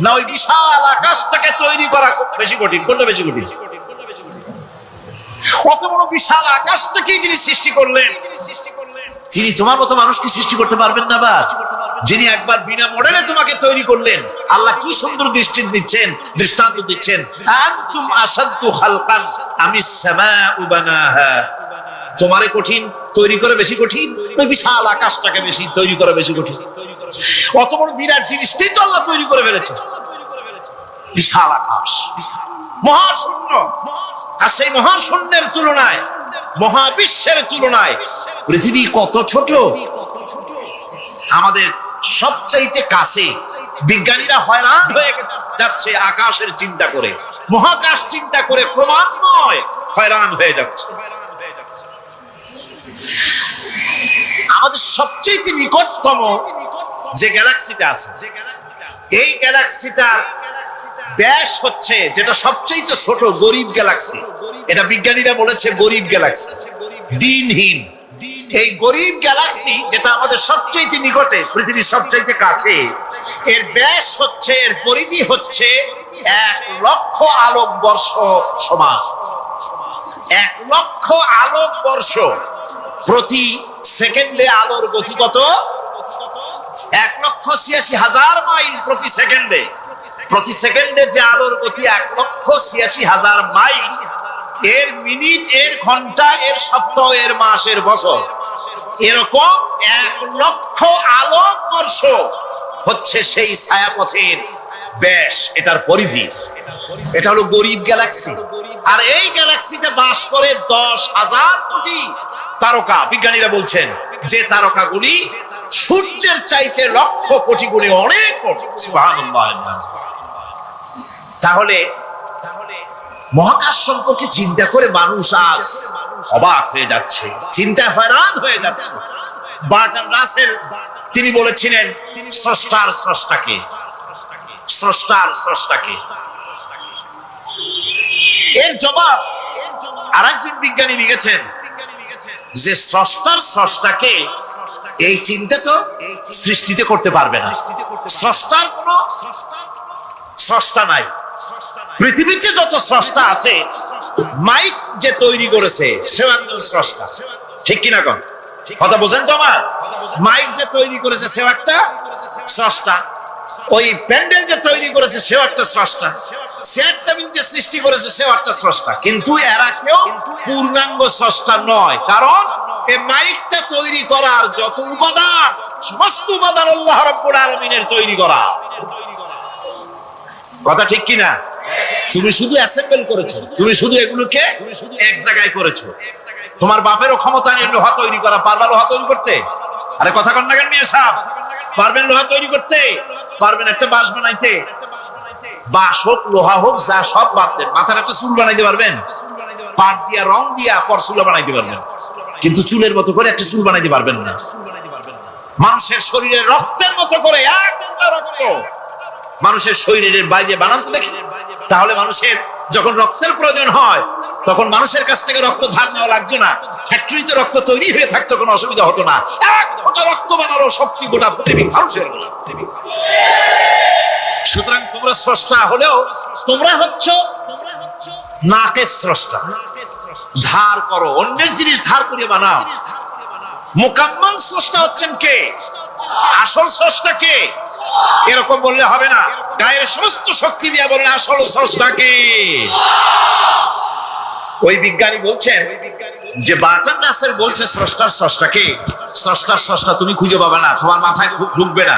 না ওই বিশাল আকাশটাকে তৈরি করা বেশি কঠিন? কোনটা বেশি কঠিন? কত বড় বিশাল আকাশটাকে যিনি সৃষ্টি করলেন, তিনি তোমার মতো মানুষকে সৃষ্টি করতে পারবেন না? বা যিনি একবার বিনা মডেলে তোমাকে তৈরি করলেন, আল্লাহ কি সুন্দর দৃষ্টান্ত দিচ্ছেন, আনতুম আশাদ্দু খালকান আমিস সামাউ বানাহা। তোমারে কঠিন তৈরি করা বেশি কঠিন, ওই বিশাল আকাশটাকে বেশি তৈরি করা বেশি কঠিন। অত বড় বিরাট জিনিসটাই তো আল্লাহ তৈরি করে ফেলেছে, বিশাল আকাশ, মহাশূন্য। আর সেই মহাশূন্যের তুলনায়, মহাবিশ্বের তুলনায় পৃথিবী কত ছোট। আমাদের সবচাইতে কাছে বিজ্ঞানীরা হয়রান হয়ে যাচ্ছে আকাশের চিন্তা করে, মহাকাশ চিন্তা করে ক্রমান্বয়ে হয়রান হয়ে যাচ্ছে। আমাদের সবচেয়ে নিকটতম যে গ্যালাক্সিটা আছে, এই গ্যালাক্সিটার ব্যাস হচ্ছে, যেটা সবচেয়ে ছোট, গরিব গ্যালাক্সি। এটা বিজ্ঞানীরা বলেছে গরিব গ্যালাক্সি, দিনহীন। এই গরিব গ্যালাক্সি যেটা আমাদের সবচেয়ে নিকটে, পৃথিবীর সবচেয়ে কাছে, এর ব্যাস হচ্ছে, এর পরিধি হচ্ছে 1,00,000 আলোকবর্ষ সমান। 1,00,000 আলোকবর্ষ। প্রতি সেকেন্ডে আলোর গতি কত? 1,86,000 মাইল প্রতি সেকেন্ডে। প্রতি সেকেন্ডে যে আলোর গতি 1,86,000 মাইল, এর মিনিট, এর ঘন্টা, এর সপ্তাহ, এর মাস, এর বছর, এরকম 1,00,000 আলোকবর্ষ হচ্ছে সেই ছায়াপথের ব্যাস, এটার পরিধি। এটা হলো গরিব গ্যালাক্সি। আর এই গ্যালাক্সিতে বাস করে 10,000 কোটি তারকা। বিজ্ঞানীরা বলছেন যে তারকাগুলি সূর্যের চাইতে লক্ষ কোটি গুণে অনেক কোটি। সুবহানাল্লাহ। তাহলে মহাকাশ সম্পর্কে চিন্তা করে মানুষ আজ অবাক হয়ে যাচ্ছে, চিন্তায় হয়রান হয়ে যাচ্ছে। বার্টন রাসেল তিনি বলেছিলেন স্রষ্টার স্রষ্টাকে, স্রষ্টার স্রষ্টাকে। এর জবাব আরেকজন বিজ্ঞানী লিখেছেন যে স্রষ্টার স্রষ্টাকে এই চিন্তা তো সৃষ্টিতে করতে পারবে না। স্রষ্টার কোনো স্রষ্টা নাই। পৃথিবীতে যত স্রষ্টা আছে, মাইক যে তৈরি করেছে সেও একজন স্রষ্টা, ঠিক কিনা কোন কথা বোঝেন তো আমার? মাইক যে তৈরি করেছে সেও একটা স্রষ্টা, ওই প্যান্ডেল যে তৈরি করেছে সেও একটা স্রষ্টা, চেয়ার টেবিল যে সৃষ্টি করেছে সেও একটা স্রষ্টা। কিন্তু এরা কেউ পূর্ণাঙ্গ স্রষ্টা নয়, কারণ এই মাইকটা তৈরি করার যত উপাদান, সমস্ত উপাদান আল্লাহ রাব্বুল আলামিনের তৈরি করা। কথা ঠিক কিনা? তুমি শুধু অ্যাসেম্বল করেছো, তুমি শুধু এগুলোকে এক জায়গায় করেছো। তোমার বাপেরও ক্ষমতা নেই লোহা তৈরি করা। পারবা লোহা তৈরি করতে? আরে কথা কন না কেন মিয়া সাহেব? পারবেন লোহা তৈরি করতে? পারবেন একটা বাঁশ বানাইতে? বাঁশ হোক লোহা হোক যা সব বাদ দেন, মাথার একটা চুল বানাইতে পারবেন? পাট দিয়া রং দিয়া পরচুলা বানাইতে পারবেন, কিন্তু চুলের মতো করে একটা চুল বানাইতে পারবেন না। মানুষের শরীরের রক্তের মতো করে একটা রক্ত মানুষের শরীরের বাইরে বানাতে দেখি, তাহলে মানুষের যখন রক্তের প্রয়োজন হয় তখন মানুষের কাছ থেকে রক্ত ধার নেওয়া লাগতো না, ফ্যাক্টরিতে রক্ত তৈরি হয়ে থাকতো, কোনো অসুবিধা হতো না। এক ফোঁটা রক্ত বানানো শক্তি গোটা পৃথিবী মানুষের। সুতরাং তোমরা স্রষ্টা হলেও তোমরা হচ্ছ নাকের স্রষ্টা। ধার করো, অন্যের জিনিস ধার করে বানাও। মুকাম্মাল স্রষ্টা হচ্ছেন কে? আসল স্রষ্টা কে? এরকম বললে হবে না, গায়ের সমস্ত শক্তি দিয়ে বলেন আসল স্রষ্টা কে? ওই বিজ্ঞানী বলছেন যে বার্টন রাসেল বলছে স্রষ্টার স্রষ্টাকে। স্রষ্টার স্রষ্টা তুমি খুঁজে পাবে না, তোমার মাথায় ঢুকবে না।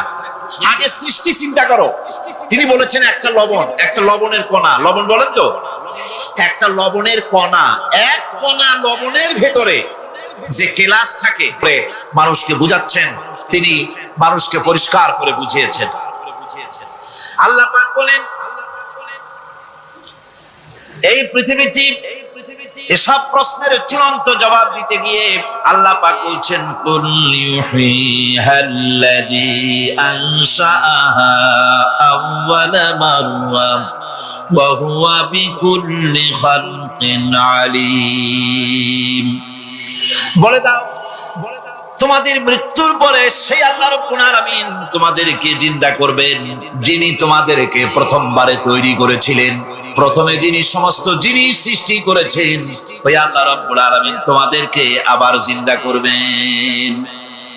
আগে সৃষ্টি চিন্তা করো। তিনি বলেছেন একটা লবণ, একটা লবণের কণা, লবণ বলেন তো, একটা লবণের কণা, এক কণা লবণের ভেতরে যে কেলাস থাকে মানুষকে বুঝাচ্ছেন, তিনি মানুষকে পরিষ্কার করে বুঝিয়েছেন। আল্লাহ পাক বলেন এই পৃথিবীতে এসব প্রশ্নের চূড়ান্ত জবাব দিতে গিয়ে আল্লাহ পাক বলছেন কুল ইউহিহাল্লাযী আনশাআহা আওয়ালা মাররা ওয়া হুয়া বিকুল্লি খালকিন আলীম। বলে দাও তোমাদের মৃত্যুর পরে সেই আল্লাহ রাব্বুল আলামিন তোমাদেরকে জিন্দা করবেন, যিনি তোমাদেরকে প্রথমবারে তৈরি করেছিলেন। প্রথমে যিনি সমস্ত জিনিস সৃষ্টি করেছেন, ওই আল্লাহ রাব্বুল আলামিন তোমাদেরকে আবার জিন্দা করবেন।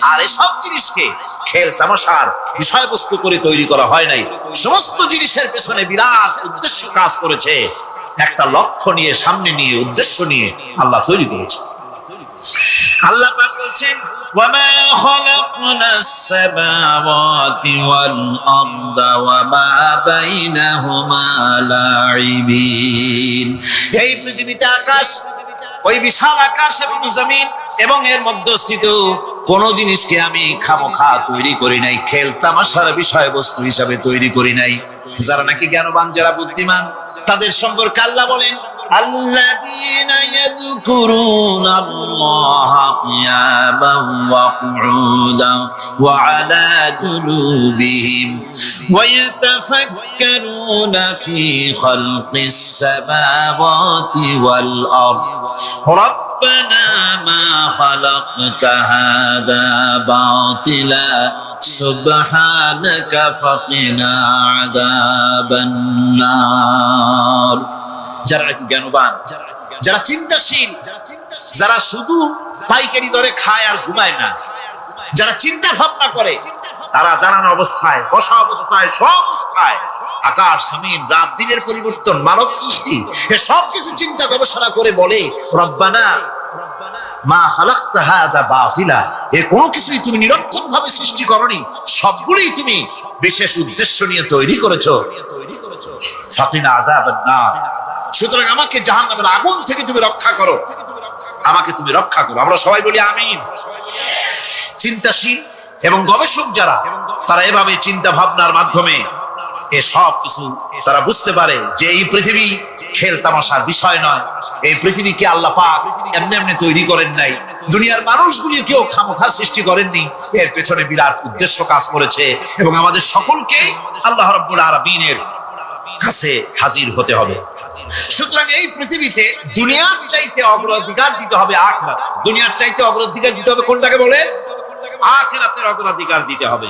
আর এসব জিনিসকে খেল তামাশার বিষয়বস্তু করে তৈরি করা হয় নাই। সমস্ত জিনিসের পেছনে বিরাট উদ্দেশ্য কাজ করেছে, একটা লক্ষ্য নিয়ে, সামনে নিয়ে, উদ্দেশ্য নিয়ে আল্লাহ তৈরি করেছে। আল্লাহ পাক বলছেন ওয়ামা খালাকনাস সামাওয়াতি ওয়াল আরদা ওয়ামা বাইনাহুমা লাঈবিন। এই পৃথিবীতে আকাশ, ওই বিশাল আকাশ এবং জমিন এবং এর মধ্যস্থিত কোন জিনিসকে আমি খামোখা তৈরি করি নাই, খেল তামাশার বিষয়বস্তু হিসাবে তৈরি করি নাই। যারা নাকি জ্ঞানবান, যারা বুদ্ধিমান, তাদের সম্পর্কে আল্লাহ বলেন আল্লাযীনা ইয়াযকুরুনাল্লাহা কিয়ামান ওয়া কুউদান ওয়া আলা জুনুবিহিম ওয়া ইয়াতাফাক্কারুনা ফি খালকিস সামাওয়াতি ওয়াল আরদ রব্বানা মা খালাকতা হাযা বাতিলা সুবহানাকা ফাকিনা আযাবান নার। যারা নাকি জ্ঞানবান, যারা চিন্তাশীল, যারা শুধু পাইকারি দরে খায় আর ঘুমায় না, যারা চিন্তা ভাবনা করে, তারা দাঁড়ানো অবস্থায়, বসা অবস্থায়, সব অবস্থায় আকাশ জমিন রাত দিনের পরিবর্তন, মানব সৃষ্টি, সব কিছু চিন্তা গবেষণা করে বলে রব্বানা মা খালাকতা হাযা বাতিলা, এ কোনো কিছুই তুমি নিরর্থক ভাবে সৃষ্টি করনি, সবগুলোই তুমি বিশেষ উদ্দেশ্য নিয়ে তৈরি করেছো। ফাকিনা আযাবান নার, সুতরাং আমাকে জাহান্নামের আগুন থেকে তুমি রক্ষা করো, আমাকে তুমি রক্ষা করো। আমরা সবাই বলি আমিন। চিন্তাশীল এবং গবেষক যারা, তারা এভাবে চিন্তা ভাবনার মাধ্যমে এ সব কিছু তারা বুঝতে পারে যে এই পৃথিবী খেল তামাশার বিষয় নয়। এই পৃথিবীকে আল্লাহ পাক এমনি এমনি তৈরি করেন নাই, দুনিয়ার মানুষগুলিকেও খামোখা সৃষ্টি করেননি, এর পেছনে বিরাট উদ্দেশ্য কাজ করেছে এবং আমাদের সকলকে আল্লাহ রাব্বুল আলামিনের কাছে হাজির হতে হবে। সুতরাং এই পৃথিবীতে দুনিয়ার চাইতে অগ্রাধিকার দিতে হবে আখিরাত। দুনিয়ার চাইতে অগ্রাধিকার দিতে হবে কোনটাকে বলে? আখিরাতের অগ্রাধিকার দিতে হবে।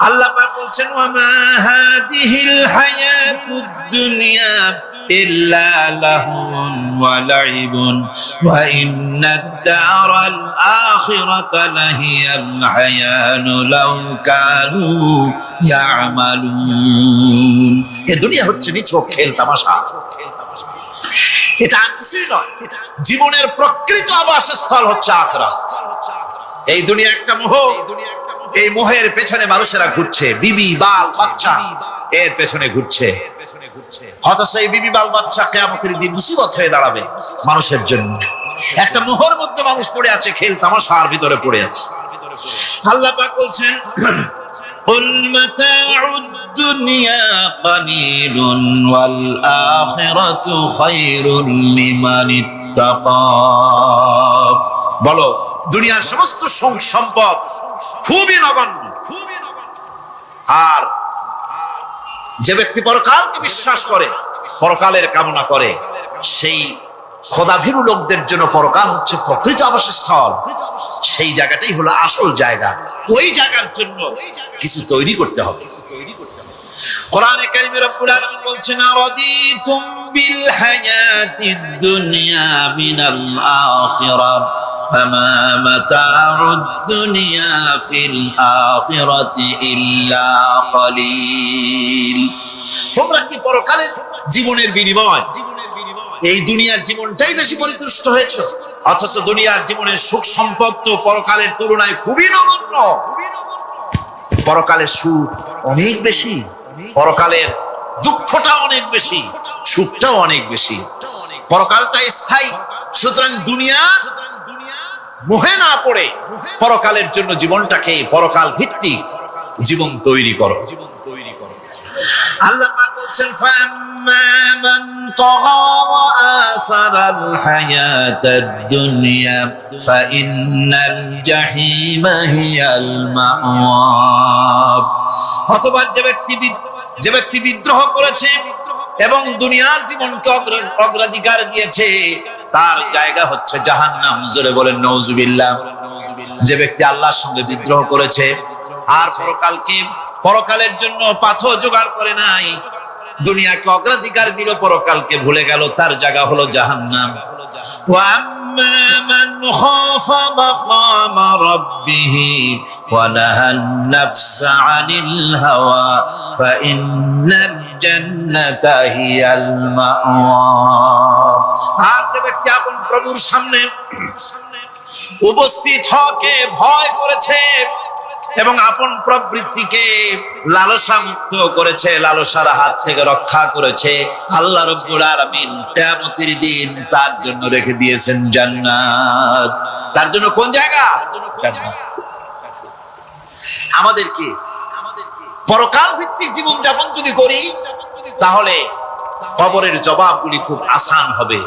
আল্লাহ পাক বলছেন ওয়ামা হাদিহিল হায়াতুদ দুনিয়া ইল্লা লাহুন ওয়া লাইবুন ওয়া ইন্নাদ দারাল আখিরাতা লাহিয়াল হায়ানু লাউ কানু ইয়ামালুন। এই দুনিয়া হচ্ছে নিছক খেল তামাশা, এটা কিছুই নয়। জীবনের প্রকৃত আবাসস্থল হচ্ছে আখিরাত। এই দুনিয়া একটা মোহ, এই মোহের পেছনে মানুষেরা ঘুরছে, বিবি বাল বাচ্চা এর পেছনে ঘুরছে। অথচ এই বিবি বাল বাচ্চা কিয়ামতের দিন মুসিবত হয়ে দাঁড়াবে মানুষের জন্য। একটা মোহর মধ্যে মানুষ পড়ে আছে, খেল তামাশার ভিতরে পড়ে আছে। আল্লাহ পাক বলছেন কুল মাতাউদ দুনিয়া কালিলুন ওয়াল আখিরাতু খায়রুল লিমান ইত্তাকা। বলো দুনিয়ার সমস্ত সম্পদ খুবই নগণ্য, আর যে ব্যক্তি পরকালকে বিশ্বাস করে, পরকালের কামনা করে, সেই খোদাভীরু লোকদের জন্য পরকাল হচ্ছে প্রকৃত আবাসস্থল। সেই জায়গাটাই হলো আসল জায়গা। ওই জায়গার জন্য কিছু তৈরি করতে হবে। কোরআনে কারিমে রব্বুল আলামিন বলছেন আরাদিতুম বিল হায়াতিদ দুনিয়া মিনাল আখিরাহ ফামা মাতাউদ দুনিয়া ফিল আখিরাতি ইল্লা কালিল। তোমরা কি পরকালের জীবনের বিনিময় এই দুনিয়ার জীবনটাই বেশি পরিতুষ্ট হয়েছে? অথচ দুনিয়ার জীবনের সুখ সম্পদ তো পরকালের তুলনায় খুবই নগণ্য। পরকালের সুখ অনেক বেশি, পরকালের দুঃখটা অনেক বেশি, সুখটাও অনেক বেশি। পরকালটা স্থায়ী। সুতরাং দুনিয়া মোহে না পড়ে পরকালের জন্য জীবনটাকে পরকাল ভিত্তিক জীবন তৈরি করো। আল্লাহ পাক বলছেন ফাম্মা মান তাগা ওয়া আসারাল হায়াতাদ দুনিয়া ফাইন্নাল জাহিমা হিয়াল মাওয়া। অথবা যে ব্যক্তি বিদ্রোহ করেছে এবং দুনিয়ার জীবনকে অগ্রাধিকার দিয়েছে, তার জায়গা হচ্ছে জাহান্নাম। জোরে বলেন নাউজুবিল্লাহ। যে ব্যক্তি আল্লাহর সঙ্গে বিদ্রোহ করেছে আর পরকালের জন্য পাথর জোগাড় করে নাই, দুনিয়াকে অগ্রাধিকার দিল, পরকালকে ভুলে গেল, তার জায়গা হলো জাহান্নাম। ওয়া আম্মা মান খাফা মাকামা রাব্বিহি ওয়া নাহান নাফসা আনিল হাওয়া ফাইন্নাল জান্নাতা হিয়াল মাওয়া। আর যে ব্যক্তি আপন প্রভুর সামনে উপস্থিত হকে ভয় করেছে এবং আপন প্রবৃত্তিকে লালসা মুক্ত করেছে, লালসার হাত থেকে রক্ষা করেছে, আল্লাহ রাব্বুল আলামিন কিয়ামতের দিন তার জন্য রেখে দিয়েছেন জান্নাত। তার জন্য কোন জায়গা? জান্নাত। আমাদেরকে পরকাল ভিত্তিক জীবন যাপন যদি করি তাহলে কবরের জবাবগুলি খুব আসান হবে।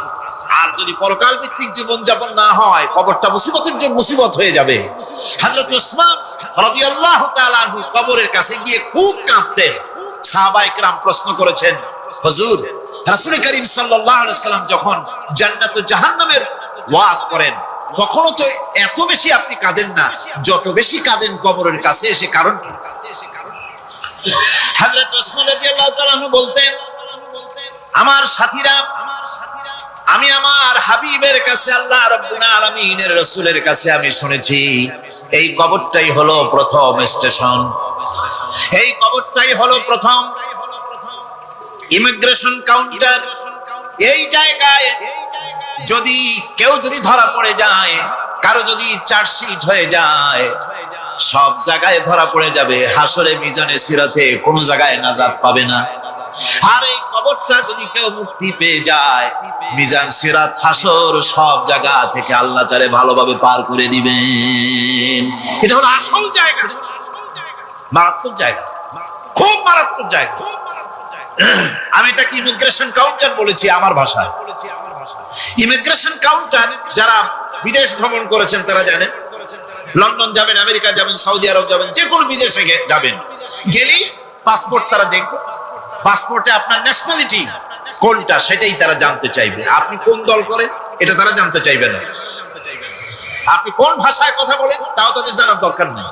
আর যদি পরকাল ভিত্তিক জীবন যাপন না হয়, কবরটা মুসিবতের জন্য মুসিবত হয়ে যাবে। হযরত উসমান রাদিয়াল্লাহু তাআলা আনহু কবরের কাছে গিয়ে খুব কাঁদতেন। সাহাবায়ে কেরাম প্রশ্ন করেছেন, হুজুর রাসূল করিম সাল্লাল্লাহু আলাইহি ওয়াসাল্লাম যখন জান্নাত ও জাহান্নামের ওয়াজ করেন তখনও তো এত বেশি আপনি কাঁদেন না, যত বেশি কাঁদেন কবরের কাছে এসে। কারণ কি? হযরত উসমান রাদিয়াল্লাহু তাআলা আনহু বলতেন, আমার সাথীরা, আমি আমার হাবিবের কাছে, আল্লাহ রাব্বুল আলামিনের রাসূলের কাছে আমি শুনেছি এই কবরটাই হলো প্রথম স্টেশন, এই কবরটাই হলো প্রথম ইমিগ্রেশন কাউন্টার। এই জায়গায় যদি কেউ ধরা পড়ে যায়, কারো যদি চার্জশিট হয়ে যায়, সব জায়গায় ধরা পড়ে যাবে। হাসরে মিজানে সিরাতে কোনো জায়গায় নাজাত পাবে না। আর এই কবরটা যদি কেউ মুক্তি পেয়ে যায়, মিজান সিরাত হাসর সব জায়গা থেকে আল্লাহ তারে ভালোভাবে পার করে দিবেন। এটা হলো আসল জায়গা, মারাত্মক জায়গা, খুব মারাত্মক জায়গা। আমি এটাকে ইমিগ্রেশন কাউন্টার বলেছি আমার ভাষায়। ইমিগ্রেশন কাউন্টার যারা বিদেশ ভ্রমণ করেছেন তারা জানেন, লন্ডন যাবেন, আমেরিকা যাবেন, সৌদি আরব যাবেন, যে কোনো বিদেশে যাবেন, গেলেই পাসপোর্ট তারা দেখবে। পাসপোর্টে আপনার ন্যাশনালিটি কোনটা সেটাই তারা জানতে চাইবে। আপনি কোন দল করেন এটা তারা জানতে চাইবে না। আপনি কোন ভাষায় কথা বলেন তাও তাদের জানার দরকার নেই।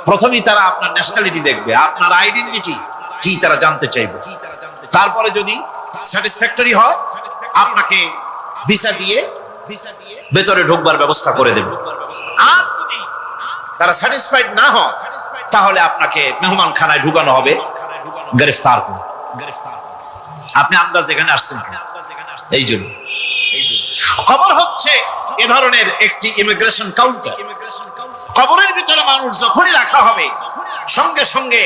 প্রথমেই তারা আপনার ন্যাশনালিটি দেখবে, আপনার আইডেন্টিটি কি তারা জানতে চাইবে। তারপরে যদি স্যাটিসফ্যাক্টরি হয় আপনাকে ভিসা দিয়ে ভেতরে ঢোকবার ব্যবস্থা করে দেবে। আর যদি তারা স্যাটিসফাইড না হয় তাহলে আপনাকে মেহমান খানায় ঢুকানো হবে গ্রেফতার করে। আপনি আন্দাজ এখানে আসছেন এই জন্য খবর হচ্ছে এ ধরনের একটি ইমিগ্রেশন কাউন্টার। কবরের ভিতরে মানুষ যখনই রাখা হবে সঙ্গে সঙ্গে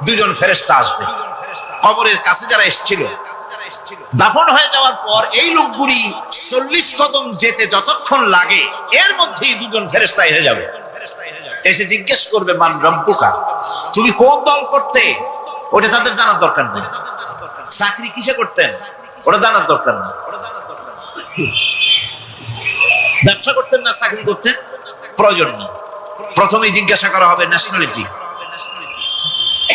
দুজন ফেরেশতা আসবে। কবরের কাছে যারা এসেছিল দাফন হয়ে যাওয়ার পর এই লোকগুলি 40 কদম যেতে যতক্ষণ লাগে এর মধ্যেই দুজন ফেরেশতা এসে যাবে। এসে জিজ্ঞেস করবে, মান রব্বুকা, তুমি কোন দল করতে? ওটা তাদের জানার দরকার নেই। চাকরি কিসে করতেন ওটা জানার দরকার নেই। ব্যবসা করতেন না চাকরি করতেন প্রয়োজন নেই। প্রথমেই জিজ্ঞাসা করা হবে ন্যাশনালিটি,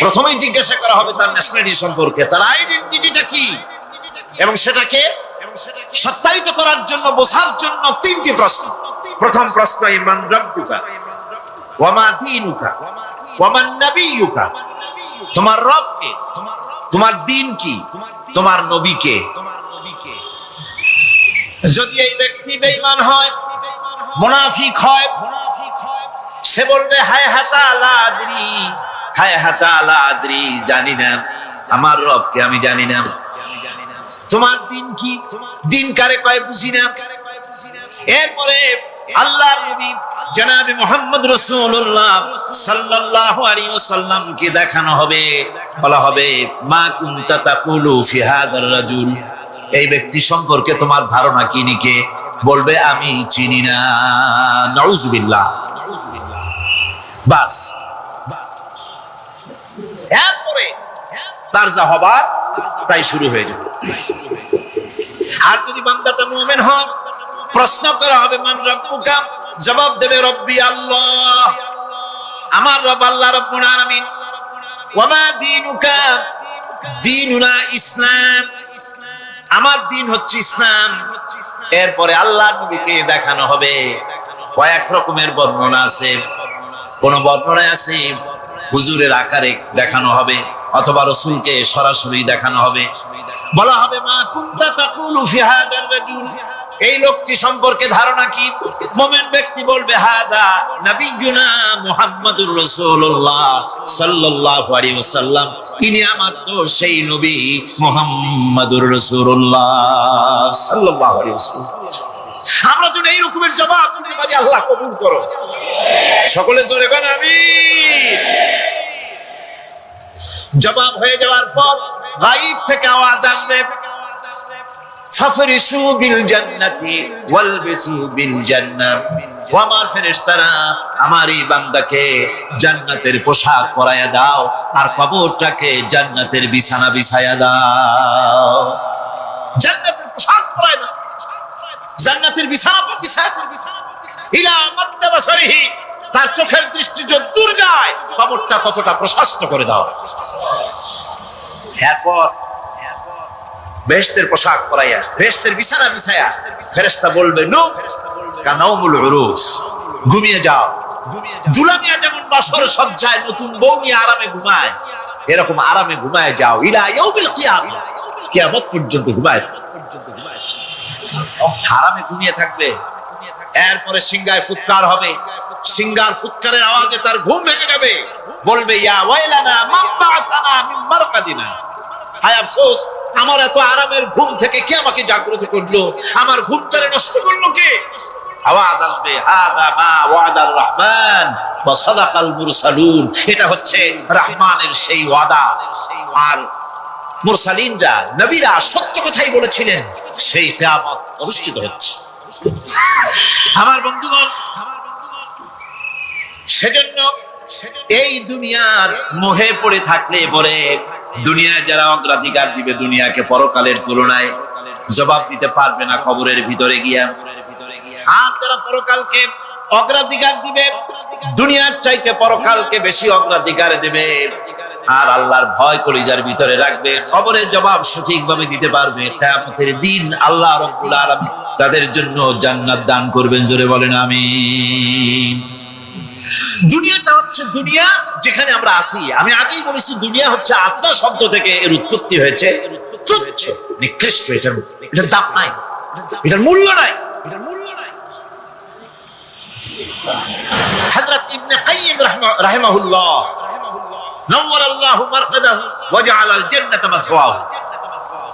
প্রথমেই জিজ্ঞাসা করা হবে তার ন্যাশনালিটি সম্পর্কে, তার আইডেন্টিটিটা কি, এবং সেটাকে সত্যায়িত করার জন্য বোঝার জন্য 3টি প্রশ্ন। প্রথম প্রশ্ন, মান রব্বুকা ওয়া মা দীনুকা ওয়া মান নাবিয়ুকা, তোমার রব কে, তোমার দ্বীন কি, তোমার নবী কে। যদি এই ব্যক্তি বেঈমান হয়, মুনাফিক হয়, সে বলবে হায় হাতা লা আদরি, হায় হাতা লা আদরি, জানি না আমার রবকে, আমি জানি না। তোমার দিন কি, দিন কারে কয় বুঝি না। এরপরে আল্লাহর নবী জনাবে মুহাম্মদ রাসূলুল্লাহ সাল্লাল্লাহু আলাইহি ওয়াসাল্লাম কে দেখানো হবে, বলা হবে মা কুনতা তাকুলু ফি হাদার রাজুল, এই ব্যক্তি সম্পর্কে তোমার ধারণা কি নিকে, বলবে আমি চিনি না। নাউযুবিল্লাহ। বাস এরপরে তার যা হবার তাই শুরু হয়ে যাবে। আর যদি বান্দাটা মুমিন হয়, প্রশ্ন করা হবে মান রব্বুকা, জবাব দেবে রব্বি আল্লাহ, আমার রব আল্লাহ রাব্বুল আলামিন। ওয়া মা দীনুকা, দীনুনা ইসলাম, আমার দিন হচ্ছে ইসলাম। এরপরে আল্লাহ নবীকে দেখানো হবে। কয়েক রকমের বর্ণনা আছে, কোন বর্ণনায় আছে হুজুরের আকারে দেখানো হবে অথবা রাসূলকে সরাসরি দেখানো হবে। বলা হবে মা কুনতা তাকুলু ফি হাদার রাজুল, এই লোকটি সম্পর্কে ধারণা কি। মুমিন ব্যক্তি বলবে হাদা নবিয়ুনা মুহাম্মাদুর রাসূলুল্লাহ সাল্লাল্লাহু আলাইহি ওয়াসাল্লাম, ইনি আমার তো সেই নবী মুহাম্মাদুর রাসূলুল্লাহ সাল্লাল্লাহু আলাইহি ওয়াসাল্লাম। আমরা যদি এই রকমের জবাব দিতে পারি, আল্লাহ কবুল করো। সকলে জোরে বলেন আমিন। জবাব হয়ে যাওয়ার পর গায়ব থেকে আওয়াজ আসবে, ফাফরিসু বিল জান্নাতি ওয়ালবিসু বিল জান্নাহ, ও আমার ফেরেশতারা আমার এই বান্দাকে জান্নাতের পোশাক পরায়া দাও আর কবরটাকে জান্নাতের বিছানা বিছায়া দাও। জান্নাতের পোশাক পরায়া দাও, জান্নাতের বিছানা বিছায়া দাও। ইলা মাদ্দা বাসারিহি, তার চোখের দৃষ্টি যত দূর যায় কবরটা ততটা প্রশস্ত করে দাও। এরপর বেহেশতের পোশাক পরাইয়া, বেহেশতের বিছানা বিছায়া ফেরেশতা বলবে নূ কানাউমুল উরুস, ঘুমিয়ে যাও। দুলামিয়া যেমন বাসর সজ্জায় নতুন বউ নিয়ে আরামে ঘুমায়, এরকম আরামে ঘুমায় যাও। ইলা ইয়াউমিল কিয়ামা, কিয়ামত পর্যন্ত ঘুমায় থাকো, আরামে ঘুমিয়ে থাকবে। এরপরে সিংহায় ফুৎকার হবে, সিংহার ফুৎকারের আওয়াজে তার ঘুম ভেঙে যাবে। বলবে ইয়া ওয়াইলানা মান বা'আসানা মিন মারকাদিনা, হায় আফসোস, আমার এত আরামের ঘুম থেকে কে আমাকে জাগ্রত করলো, আমার ঘুমটারে নষ্ট করলো কে। আওয়াজ আসবে হাদা মা ওয়াদার রহমান ওয়া সাদাকাল মুরসালুন, এটা হচ্ছে রহমানের সেই ওয়াদা আর মুরসালিনরা নবীরা সত্য কথাই বলেছিলেন, সেই কিয়ামত অনুষ্ঠিত হচ্ছে। আমার বন্ধুগণ, সেজন্য এই দুনিয়ার মোহে পড়ে থাকলে পরে দুনিয়ায় যারা অগ্রাধিকার দিবে দুনিয়াকে পরকালের তুলনায়, জবাব দিতে পারবে না কবরের ভিতরে গিয়া। আর যারা পরকালকে অগ্রাধিকার দিবে, দুনিয়ার চাইতে পরকালকে বেশি অগ্রাধিকার দেবে, আর আল্লাহর ভয় কলিজার ভিতরে রাখবে, কবরের জবাব সঠিকভাবে দিতে পারবে, কিয়ামতের দিন আল্লাহ রাব্বুল আলামিন তাদের জন্য জান্নাত দান করবেন। জোরে বলেন আমিন। দুনিয়াটা হচ্ছে দুনিয়া যেখানে আমরা আছি। আমি আগেই বলেছি দুনিয়া হচ্ছে আত্মা শব্দ থেকে এর উৎপত্তি হয়েছে। তুচ্ছ, নিকৃষ্ট, এটার দাম নাই, এটার মূল্য নাই। হযরত ইবনে কাইয়িম রাহিমাহুল্লাহ নওয়ারাল্লাহু মারকাদাহু ওয়া জাআলাল জান্নাতা মাসওয়াহু,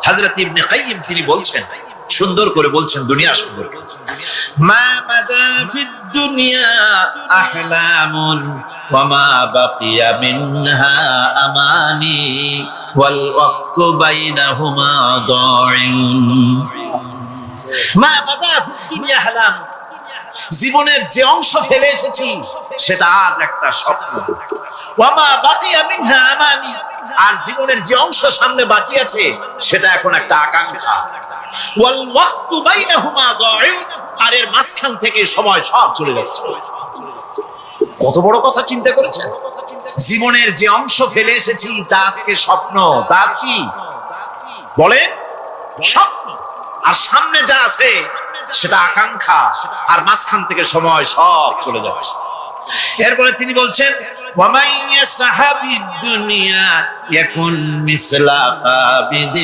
হযরত ইবনে কাইয়িম তিনি বলছেন, সুন্দর করে বলছেন, দুনিয়া সুন্দর। মা মাদা ফিদ দুনিয়া আহলামুন ওয়া মা বাকিয়া মিনহা আমানি ওয়াল ওয়াক্তু বাইনাহুমা দাইউন। মা মাদা ফিদ দুনিয়া আহলাম, জীবনের যে অংশ ফেলে এসেছি সেটা আজ একটা স্বপ্ন। ওয়া মা বাকিয়া মিনহা আমানি, আর জীবনের যে অংশ সামনে বাকি আছে সেটা এখন একটা আকাঙ্ক্ষা। ওয়াল ওয়াক্তু বাইনাহুমা দাইউন, আর এর মাঝখান থেকে সময় সব চলে যাচ্ছে। কত বড় কথা চিন্তা করেছেন? জীবনের যে অংশ ফেলে এসেছি তা আজকে স্বপ্ন, তা কি বলে স্বপ্ন, আর সামনে যা আছে সেটা আকাঙ্ক্ষা, আর মাঝখান থেকে সময় সব চলে যাচ্ছে। এরপরে তিনি বলছেন, وَمَنْ يَسْحَبِ الدُّنْيَا يَكُنْ مِثْلَ قَابِضٍ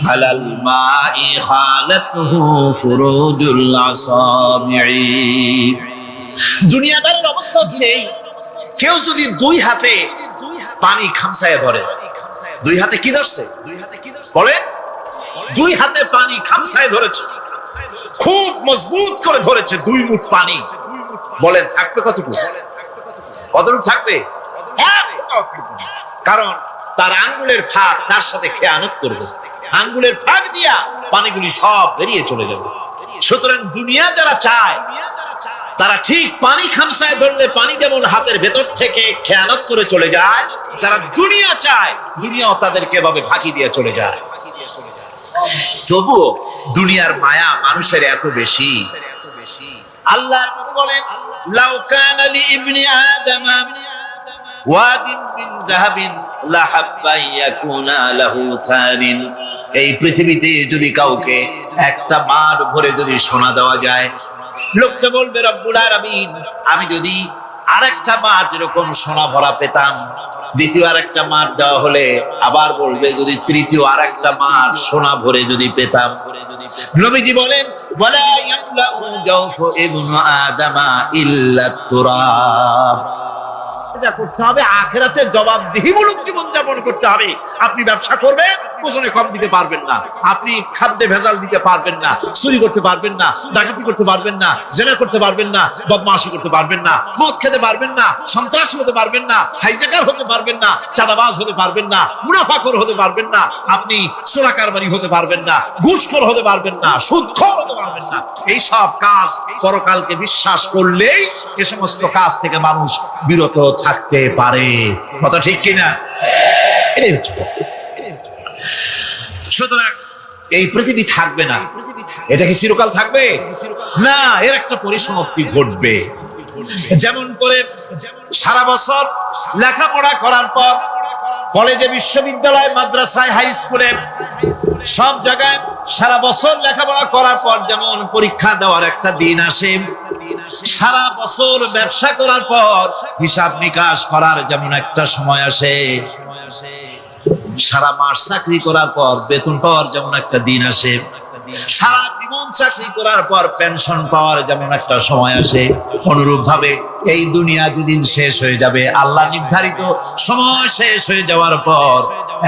عَلَى الْمَاءِ خَالَتْهُ فُرُوجُ الْأَصَابِعِ। দুনিয়াদারের অবস্থা হচ্ছে কেউ যদি দুই হাতে পানি খামসায় ধরে, দুই হাতে কি ধরছে বলে? দুই হাতে পানি খামসায় ধরেছে, খুব মজবুত করে ধরেছে, 2 মুঠ পানি। বলেন থাকবে কতটুকু? কতটুকু থাকবে? কারণ তার আঙ্গুলের ফাঁক তার সাথে খেয়ানত করবে, আঙ্গুলের ফাঁক দিয়া পানিগুলি সব বেরিয়ে চলে যাবে। সুতরাং দুনিয়া যারা চায় তারা ঠিক পানি খামসায় ধরলে পানি যেমন হাতের ভেতর থেকে খেয়ানত করে চলে যায়, যারা দুনিয়া চায় দুনিয়াও তাদেরকে এভাবে ফাঁকি দিয়ে চলে যায়। তবুও দুনিয়ার মায়া মানুষের এত বেশি। আল্লাহ বলেন, লাউ কানা লিইবনি আদম ওয়াদিন মিন যাহাবিন লাহাব্বা ইয়াকুনা লাহু সারিন। এই পৃথিবীতে যদি কাউকে একটা মাঠ ভরে যদি সোনা দেওয়া যায়, লোকটা বলবে রব্বুল আলামিন, আমি যদি আরেকটা মাঠ এরকম সোনা ভরা পেতাম। দ্বিতীয় আরেকটা মাঠ দেওয়া হলে আবার বলবে যদি তৃতীয় আরেকটা মাঠ সোনা ভরে যদি পেতাম। নবীজি বলেন, ওয়ালা ইয়ামলাউ জাওফু ইবনু আদামা ইল্লা তুরাব। এটা করতে হবে, আখিরাতে জবাবদিহিমূলক জীবন যাপন করতে হবে। আপনি ব্যবসা করবেন, ওজনে কম দিতে পারবেন না, আপনি খাদ্যে ভেজাল দিতে পারবেন না, চুরি করতে পারবেন না, ডাকাতি করতে পারবেন না, জেনা করতে পারবেন না, বদমাশি করতে পারবেন না, মদ খেতে পারবেন না, সন্ত্রাসী হতে পারবেন না, হাইজ্যাকার হতে পারবেন না, চাঁদাবাজ হতে পারবেন না, মুনাফাখোর হতে পারবেন না, আপনি চোরাকারবারি হতে পারবেন না, ঘুষখোর হতে পারবেন না, সুদখোর হতে পারবেন না। এই সব কাজ পরকালকে বিশ্বাস করলেই এ সমস্ত কাজ থেকে মানুষ বিরত থাকতে পারে। কথা ঠিক কিনা? এটাই হচ্ছে। সুতরাং এই পৃথিবী থাকবে না, এটা কি চিরকাল থাকবে না, এর একটা পরিসমাপ্তি ঘটবে। যেমন করে সারা বছর লেখাপড়া করার পর কলেজে, বিশ্ববিদ্যালয়, মাদ্রাসায়, হাই স্কুলে, সব জায়গায় সারা বছর লেখাপড়া করার পর যেমন পরীক্ষা দেওয়ার একটা দিন আসে, সারা বছর ব্যবসা করার পর হিসাব নিকাশ করার যেমন একটা সময় আসে, সারা মাস চাকরি করার পর বেতন পাওয়ার যেমন একটা দিন আসে, সারা জীবন চাকরি করার পর পেনশন পাওয়ার যেমন একটা সময় আসে, অনুরূপ ভাবে এই দুনিয়া যেদিন শেষ হয়ে যাবে, আল্লাহ নির্ধারিত সময় শেষ হয়ে যাওয়ার পর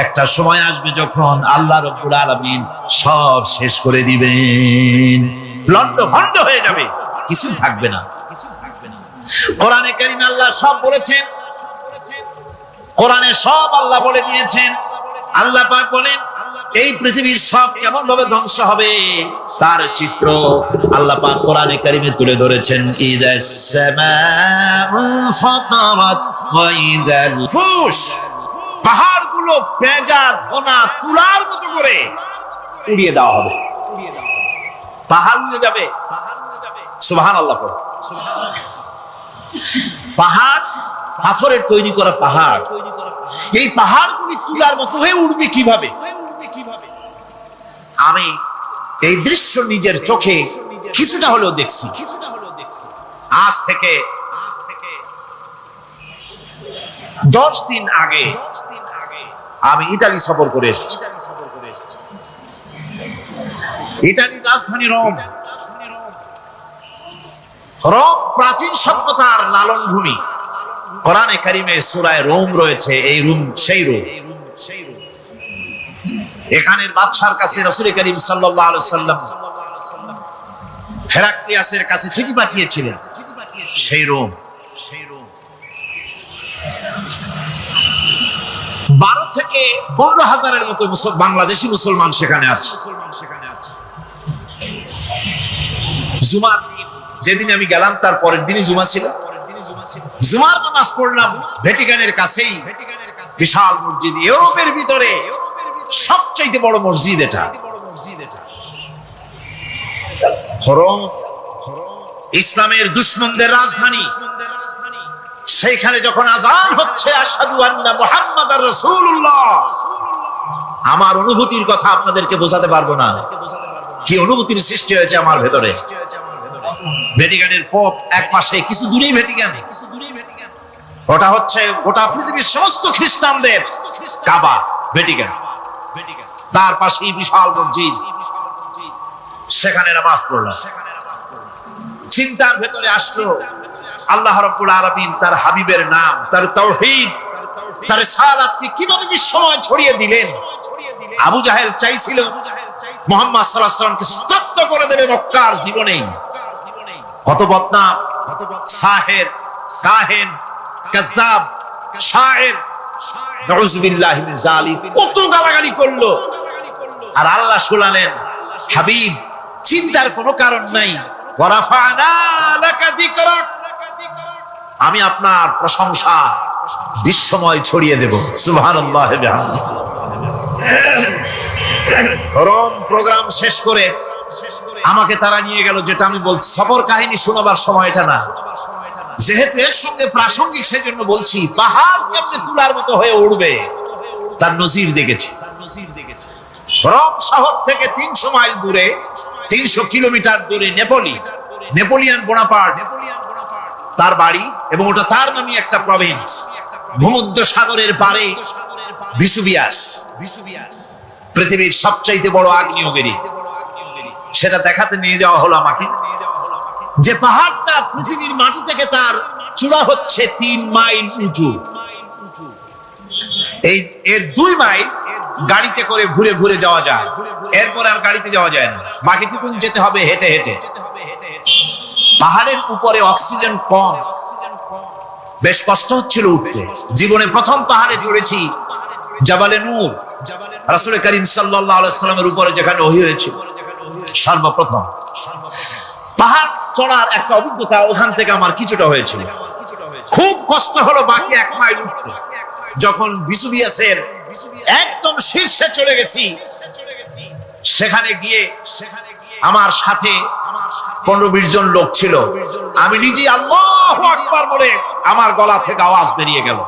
একটা সময় আসবে যখন আল্লাহ রাব্বুল আলামিন সব শেষ করে দিবেন, লন্ড ভন্ড হয়ে যাবে, কিছু থাকবে না। কোরআনে কারীমে আল্লাহ সব বলেছেন, কোরআনে সব আল্লাহ বলে দিয়েছেন। আল্লাহ পাক বলেন, এই পৃথিবীর সব কেমন ভাবে ধ্বংস হবে তার চিত্র আল্লাহ পাক কোরআনে কারীমে তুলে ধরেছেন। ইযাস সামাউ ফাতারাত ওয়া ইযাল ফুশ, পাহাড়গুলো পাহাড়গুলো পেঁজা ধোনা তুলার মতো করে উড়িয়ে দেওয়া হবে, পাহাড় উড়ে যাবে। সুবহানাল্লাহ। পাহাড় পাথরের তৈরি করা পাহাড়, এই পাহাড়গুলি তুলার মতো হয়ে উড়বে কিভাবে? আমি এই দৃশ্য নিজের চোখে কিছুটা হলেও দেখছি। আজ থেকে 10 দিন আগে আমি ইতালি সফর করে এসেছি। ইতালির রাজধানী রোম। রোম প্রাচীন সভ্যতার লালন ভূমি। কোরআনে কারিমে সূরায়ে রোম রয়েছে, এই রোম সেই রোম। এখানের বাদশার কাছে রাসূল করিম সাল্লাল্লাহু আলাইহি সাল্লাম হেরাক্লিয়াসের কাছে চিঠি পাঠিয়েছিলেন, সেই রোম। 12 থেকে 15 হাজারের মতো বাংলাদেশি মুসলমান সেখানে আছে। জুমার দিন, যেদিন আমি গেলাম তার পরের দিনই জুমা ছিল। জুমার নামাজ পড়লাম ভ্যাটিকানের কাছেই, বিশাল মসজিদ, ইউরোপের ভিতরে সবচেয়ে বড় মসজিদ এটা। রোম ইসলামের দুশমনদের রাজধানী। সেইখানে যখন আযান হচ্ছে আশহাদু আন্না মুহাম্মাদার রাসূলুল্লাহ, আমার অনুভূতির কথা আপনাদেরকে বোঝাতে পারবো না, কি অনুভূতির সৃষ্টি হয়েছে আমার ভেতরে। ভ্যাটিকানের পোপ এক পাশে, কিছু দূরেই ভ্যাটিকান, ওটা হচ্ছে গোটা পৃথিবীর সমস্ত খ্রিস্টানদের কাবা, ভ্যাটিকান। তার পাশেই বিশাল মসজিদ, সেখানে নামাজ পড়লাম। চিন্তার ভেতরে আসলো আল্লাহ রাব্বুল আলামিন তার হাবিবের নাম, তার তাওহীদ, তার রিসালাতকে কিভাবে বিশ্বময় ছড়িয়ে দিলেন। আবু জাহেল চাইছিল মুহাম্মদ সাল্লাল্লাহু আলাইহি ওয়াসাল্লামকে স্তব্ধ করে দেবে মক্কার জীবনেই। কত বদনাম, সাহের, কাহেন, কাযাব, শায়ের, নাউযুবিল্লাহি মিন যালিক, কত গালাগালি করলো। আর আল্লাহ শুনালেন, হাবিব চিন্তার কোনো কারণ নাই, ওয়া রাফা'না লাকা যিকরাক, আমি আপনার প্রশংসা বিশ্বময় ছড়িয়ে দেব। সুবহানাল্লাহি ওয়া বিহামদিহি। রোম প্রোগ্রাম শেষ করে আমাকে তারা নিয়ে গেল, যেটা আমি বলছি সফর কাহিনী শোনাবার সময় এটা না, যেহেতু এর সঙ্গে প্রাসঙ্গিক সেজন্য বলছি। পাহাড় কেমনে তুলার মতো হয়ে উড়বে তার নজির দেখেছি। রোম শহর থেকে 300 মাইল দূরে, 300 কিলোমিটার দূরে নেপোলিয়ান বোনাপার্ট তার বাড়ি, এবং ওটা তার নামই একটা প্রভিন্স। ভূমধ্য সাগরের পারে ভিসুভিয়াস, পৃথিবীর সবচাইতে বড় আগ্নেয়গিরি, সেটা দেখাতে নিয়ে যাওয়া হলো আমাকে। যে পাহাড়টা পৃথিবীর মাটি থেকে তার চূড়া হচ্ছে 3 মাইল উঁচু, এর 2 মাইল গাড়িতে করে ঘুরে ঘুরে যাওয়া যায়, এরপর আর গাড়িতে যাওয়া যায় না, বাকিটুকুন যেতে হবে হেঁটে হেঁটে। পাহাড়ের উপরে অক্সিজেন কম, বেশ কষ্ট হচ্ছিল উঠতে। জীবনে প্রথম পাহাড়ে চড়েছি, জাবালে নূর, রাসূল করিম সাল্লাল্লাহু আলাইহি সাল্লামের উপরে যেখানে ওহী হয়েছিল সর্বপ্রথম। পাহাড় চড়ার একটা অভিজ্ঞতা ওখান থেকে আমার কিছুটা হয়েছিল। খুব কষ্ট হলো বাকি 1 মাইল উঠতে। যখন ভিসুভিয়াসের একদম শীর্ষে চলে গেছি, সেখানে গিয়ে আমার সাথে 15-20 জন লোক ছিল। আমি নিজেই আল্লাহু আকবার বলে আমার গলা থেকে আওয়াজ বেরিয়ে গেল।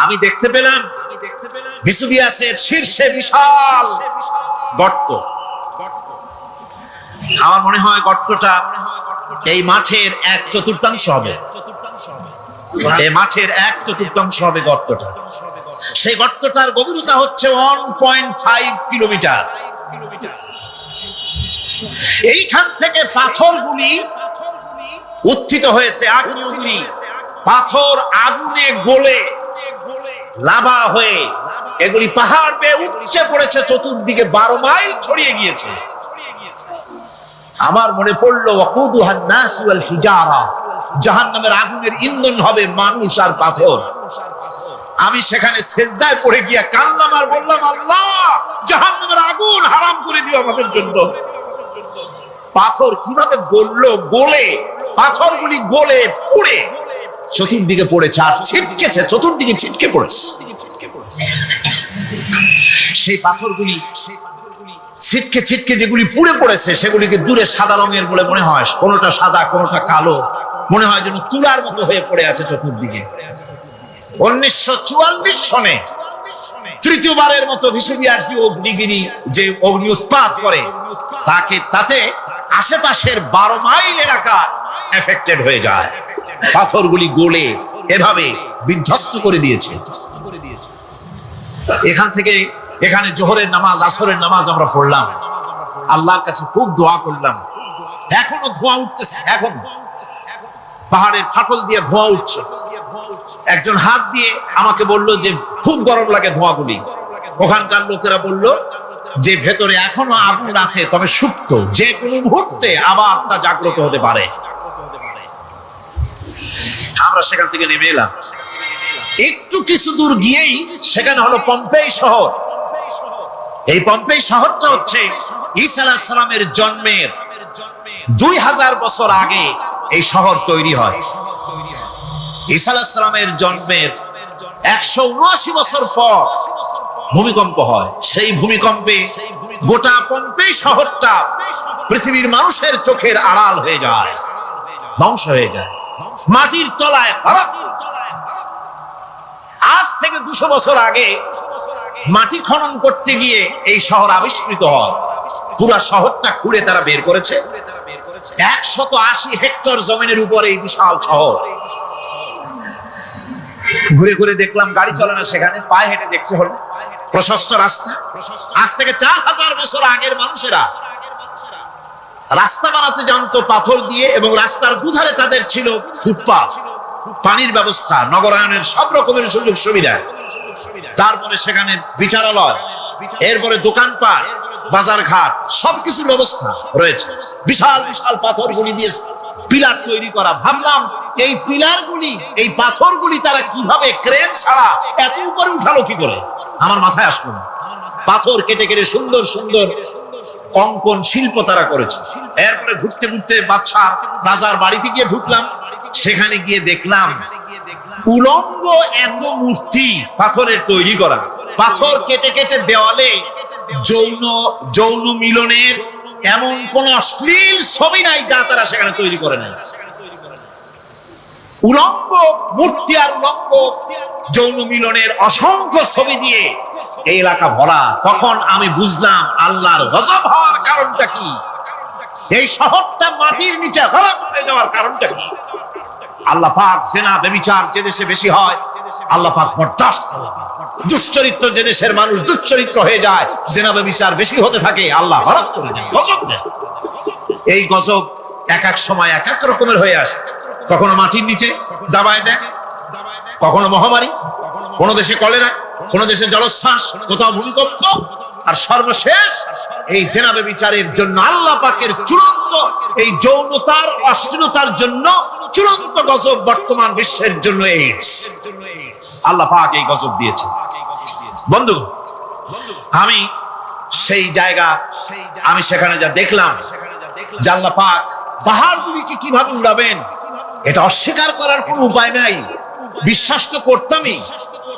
আমি দেখতে পেলাম ভিসুভিয়াসের শীর্ষে বিশাল গর্ত। আমার মনে হয় গর্তটা এই মাঠের 1/4 হবে, এই মাঠের 1/4 হবে গর্তটা। সেই গর্তটার গভীরতা হচ্ছে 1.5 কিলোমিটার। এইখান থেকে পাথরগুলি উত্থিত হয়েছে, আগ্নেয়গিরি পাথর আগুনে গলে লাভা হয়ে এগুলি পাহাড় বেয়ে উপচে পড়েছে, চতুর্দিকে 12 মাইল ছড়িয়ে গিয়েছে। আমার মনে পড়লো ওয়াকুদুহান নাস ওয়াল হিজারা, জাহান্নামের আগুনের ইন্ধন হবে মানুষ আর পাথর। আমি সেখানে সেজদায় পড়ে গিয়া কান্নাম আর বললাম, আল্লাহ জাহান্নামের আগুন হারাম করে দিও আমাদের জন্য। পাথর কিভাবে গললো, গলে পাথরগুলি গলে পুড়ে চতুর্দিকে পড়েছে আর ছিটকেছে, চতুর্দিকে ছিটকে পড়েছে। সেই পাথরগুলি ছিটকে ছিটকে যেগুলি পুড়ে পড়েছে সেগুলিকে দূরে সাদা রঙের বলে মনে হয়, কোনোটা সাদা কোনোটা কালো, মনে হয় যেন তুলার মতো হয়ে পড়ে আছে চতুর্দিকে। 1944 সনে তৃতীয়বারের মতো বিশ্ববিদ্যালয় অগ্নিগিরি যে অগ্নি উৎপাত করে তাতে আশেপাশের 12 মাইল এলাকা এফেক্টেড হয়ে যায়। পাথরগুলি গলে এভাবে বিধ্বস্ত করে দিয়েছে। এখান থেকে এখানে জোহরের নামাজ, আসরের নামাজ আমরা পড়লাম, আল্লাহর কাছে খুব দোয়া করলাম। এখনো ধোঁয়া উঠতেছে, এখন পাহাড়ের ফাটল দিয়ে ধোঁয়া উঠছে। একজন হাত দিয়ে আমাকে বলল যে খুব গরম লাগে ধোঁয়াগুলি। ওখানকার লোকেরা বলল যে ভেতরে এখনো আগুন আছে, তবে সুপ্ত, যে কোনো মুহূর্তে আবার তা জাগ্রত হতে পারে। আমরা সেখান থেকে নেমে এলাম। একটু কিছু দূর গিয়েই সেখানে হলো পম্পেই শহর। এই পম্পেই শহরটা হচ্ছে ঈসা আলাইহিস সালামের জন্মের 2000 বছর আগে এই শহর তৈরি হয়। ঈসা আলাইহিস সালামের জন্মের 179 বছর পর ভূমিকম্প হয়। সেই ভূমিকম্পে গোটা পম্পেই শহরটা পৃথিবীর মানুষের চোখের আড়াল হয়ে যায়, ধ্বংস হয়ে যায়, মাটির তলায়। আজ থেকে 200 বছর আগে মাটি খনন করতে গিয়ে এই শহর আবিষ্কৃত হয়। পুরো শহরটা খুঁড়ে তারা বের করেছে। 180 হেক্টর জমিনের উপরে এই বিশাল শহর। ঘুরে ঘুরে দেখলাম, গাড়ি চলে না সেখানে, পায়ে হেঁটে দেখতে হলো। প্রশস্ত রাস্তা। আজ থেকে 4000 বছর আগের মানুষেরা রাস্তা বানাতে জানতো পাথর দিয়ে, এবং রাস্তার দুধারে তাদের ছিল ফুটপাত, পানির ব্যবস্থা, নগরায়নের সব রকমের সুযোগ সুবিধা। তারপরে সেখানে বিচারালয়, এরপরে দোকানপাট, বাজার ঘাট, সবকিছুর ব্যবস্থা রয়েছে। বিশাল বিশাল পাথরগুলি দিয়ে পিলার তৈরি করা। ভাবলাম এই পিলারগুলি, এই পাথরগুলি তারা কিভাবে ক্রেন ছাড়া এত উপরে উঠালো কি করে, আমার মাথায় আসলো না। পাথর কেটে কেটে সুন্দর সুন্দর অঙ্কন শিল্প তারা করেছে। এরপরে ঘুরতে ঘুরতে বাদশা রাজার বাড়িতে গিয়ে ঢুকলাম। সেখানে গিয়ে দেখলাম উলঙ্গ এত মূর্তি পাথরের তৈরি করা। পাথর কেটে কেটে দেওয়ালে যৌন মিলনের এমন কোন অশ্লীল ছবি নাই যা তারা সেখানে তৈরি করে নাই। উলঙ্গ মূর্তি আর উলঙ্গ যৌন মিলনের অসংখ্য ছবি দিয়ে এই এলাকা ভরা। তখন আমি বুঝলাম আল্লাহর গজব হওয়ার কারণটা কি, এই শহরটা মাটির নিচে হলক হয়ে যাওয়ার কারণটা কি। আল্লাহ পাক জেনা ব্যভিচার যে দেশে বেশি হয় আল্লাহ পাক বরদাস্ত করেন। দুশ্চরিত্র যে দেশের মানুষ দুশ্চরিত্র হয়ে যায়, জেনা ব্যভিচার বেশি হতে থাকে, আল্লাহ হলক চলে যায়, গজব দেয়। এই গজব এক এক সময় এক এক রকমের হয়ে আসে। কখনো মাটির নিচে দাবায় দেয়, কখনো মহামারী, কোন দেশে কলেরা, কোন দেশে জলোচ্ছ্বাস, কোথাও ভূমিকম্প, আর সর্বশেষ এই জেনা ব্যভিচারের জন্য আল্লাহ পাকের চূড়ান্ত এই যৌনতার অশ্লীলতার জন্য চূড়ান্ত গজব বর্তমান বিশ্বের জন্য এইডস। আল্লাহ পাক এই গজব দিয়েছে। বন্ধুগণ, আমি সেই জায়গা, আমি সেখানে যা দেখলাম যে আল্লাহ পাক পাহাড়গুলিকে কিভাবে উড়াবেন, এটা অস্বীকার করার কোনো উপায় নাই। বিশ্বাস তো করতামই।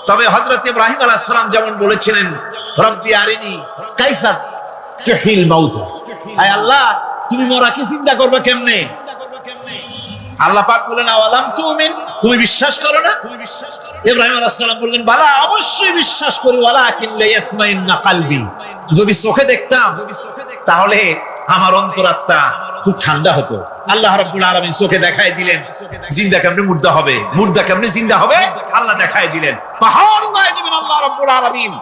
তবে হযরত ইব্রাহিম আলাইহিস সালাম যেমন বলেছিলেন, রব্বি আরিনি কাইফা তুহিল মাউত, আয় আল্লাহ তুমি মরাকে জিন্দা করবে কেমনে? আল্লাহ পাক বলেন আওয়ালাম তুমিন, তুমি বিশ্বাস করো না? ইব্রাহিম আলাইহিস সালাম বললেন বালা, অবশ্যই বিশ্বাস করি, ওয়ালাকিন লিয়াতমাইন্না কলবি, যদি চোখে দেখতাম তাহলে আমার অন্তরাত্মা খুব ঠান্ডা হতো। আল্লাহ রাব্বুল আলামিন চোখে দেখায় দিলেন জিন্দা কেমনে মুর্দা হবে, মুর্দা কেমনে জিন্দা হবে, আল্লাহ দেখায় দিলেন। পাহাড় উড়ায় দিবেন আল্লাহ রাব্বুল আলামিন।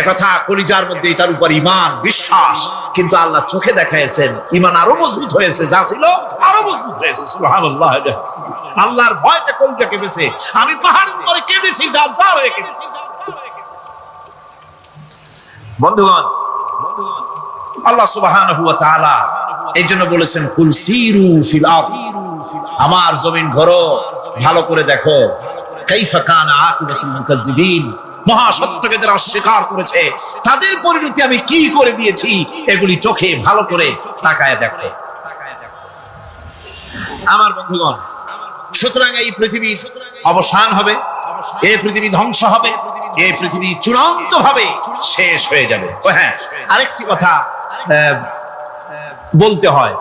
একথা কলিজার মধ্যে তার উপর ঈমান বিশ্বাস, কিন্তু আল্লাহ চোখে দেখাইছেন, ঈমান আরো মজবুত হয়েছে, যা ছিল আরো মজবুত হয়েছে। সুবহানাল্লাহ। আল্লাহর ভয়তে কলিজা কেঁপেছে। আমি পাহাড়ের উপরে কেঁদেছি, যার যার হয়ে কেঁদেছি। বন্ধুগণ, আল্লাহ সুবহানাহু ওয়া তাআলা এই জন্য বলেছেন কুল সিরু ফিল আরদ, আমার জমিন ঘোরো, ভালো করে দেখো, কাইফা কানা আকিবাতুল মুকাজ্জিবিন, মহাসত্যকে যারা অস্বীকার করেছে তাদের পরিণতি আমি কি করে দিয়েছি, এগুলি চোখে ভালো করে তাকায় দেখো। আমার বন্ধুগণ, সুতরাং এই পৃথিবীর অবসান হবে, এই পৃথিবী ধ্বংস হবে, এই পৃথিবী চূড়ান্ত ভাবে শেষ হয়ে যাবে। হ্যাঁ, আরেকটি কথা বলতে হয়,